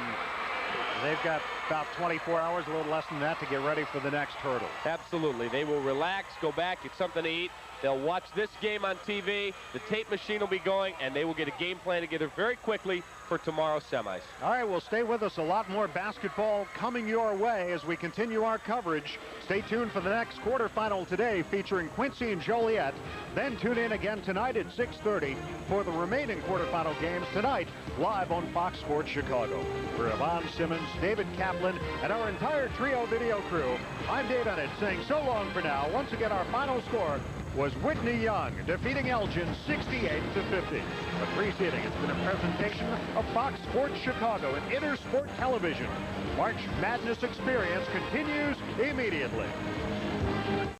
they've got about 24 hours, a little less than that, to get ready for the next hurdle.
Absolutely. They will relax, go back, get something to eat. They'll watch this game on TV. The tape machine will be going, and they will get a game plan together very quickly for tomorrow's semis.
All right, well, stay with us. A lot more basketball coming your way as we continue our coverage. Stay tuned for the next quarterfinal today featuring Quincy and Joliet. Then tune in again tonight at 6:30 for the remaining quarterfinal games tonight, live on Fox Sports Chicago. For Yvonne Simmons, David Kaplan, and our entire Trio video crew, I'm Dave Ennett saying so long for now. Once again, our final score was Whitney Young defeating Elgin 68-50. But preceding, it's been a presentation of Fox Sports Chicago and Intersport Television. March Madness experience continues immediately.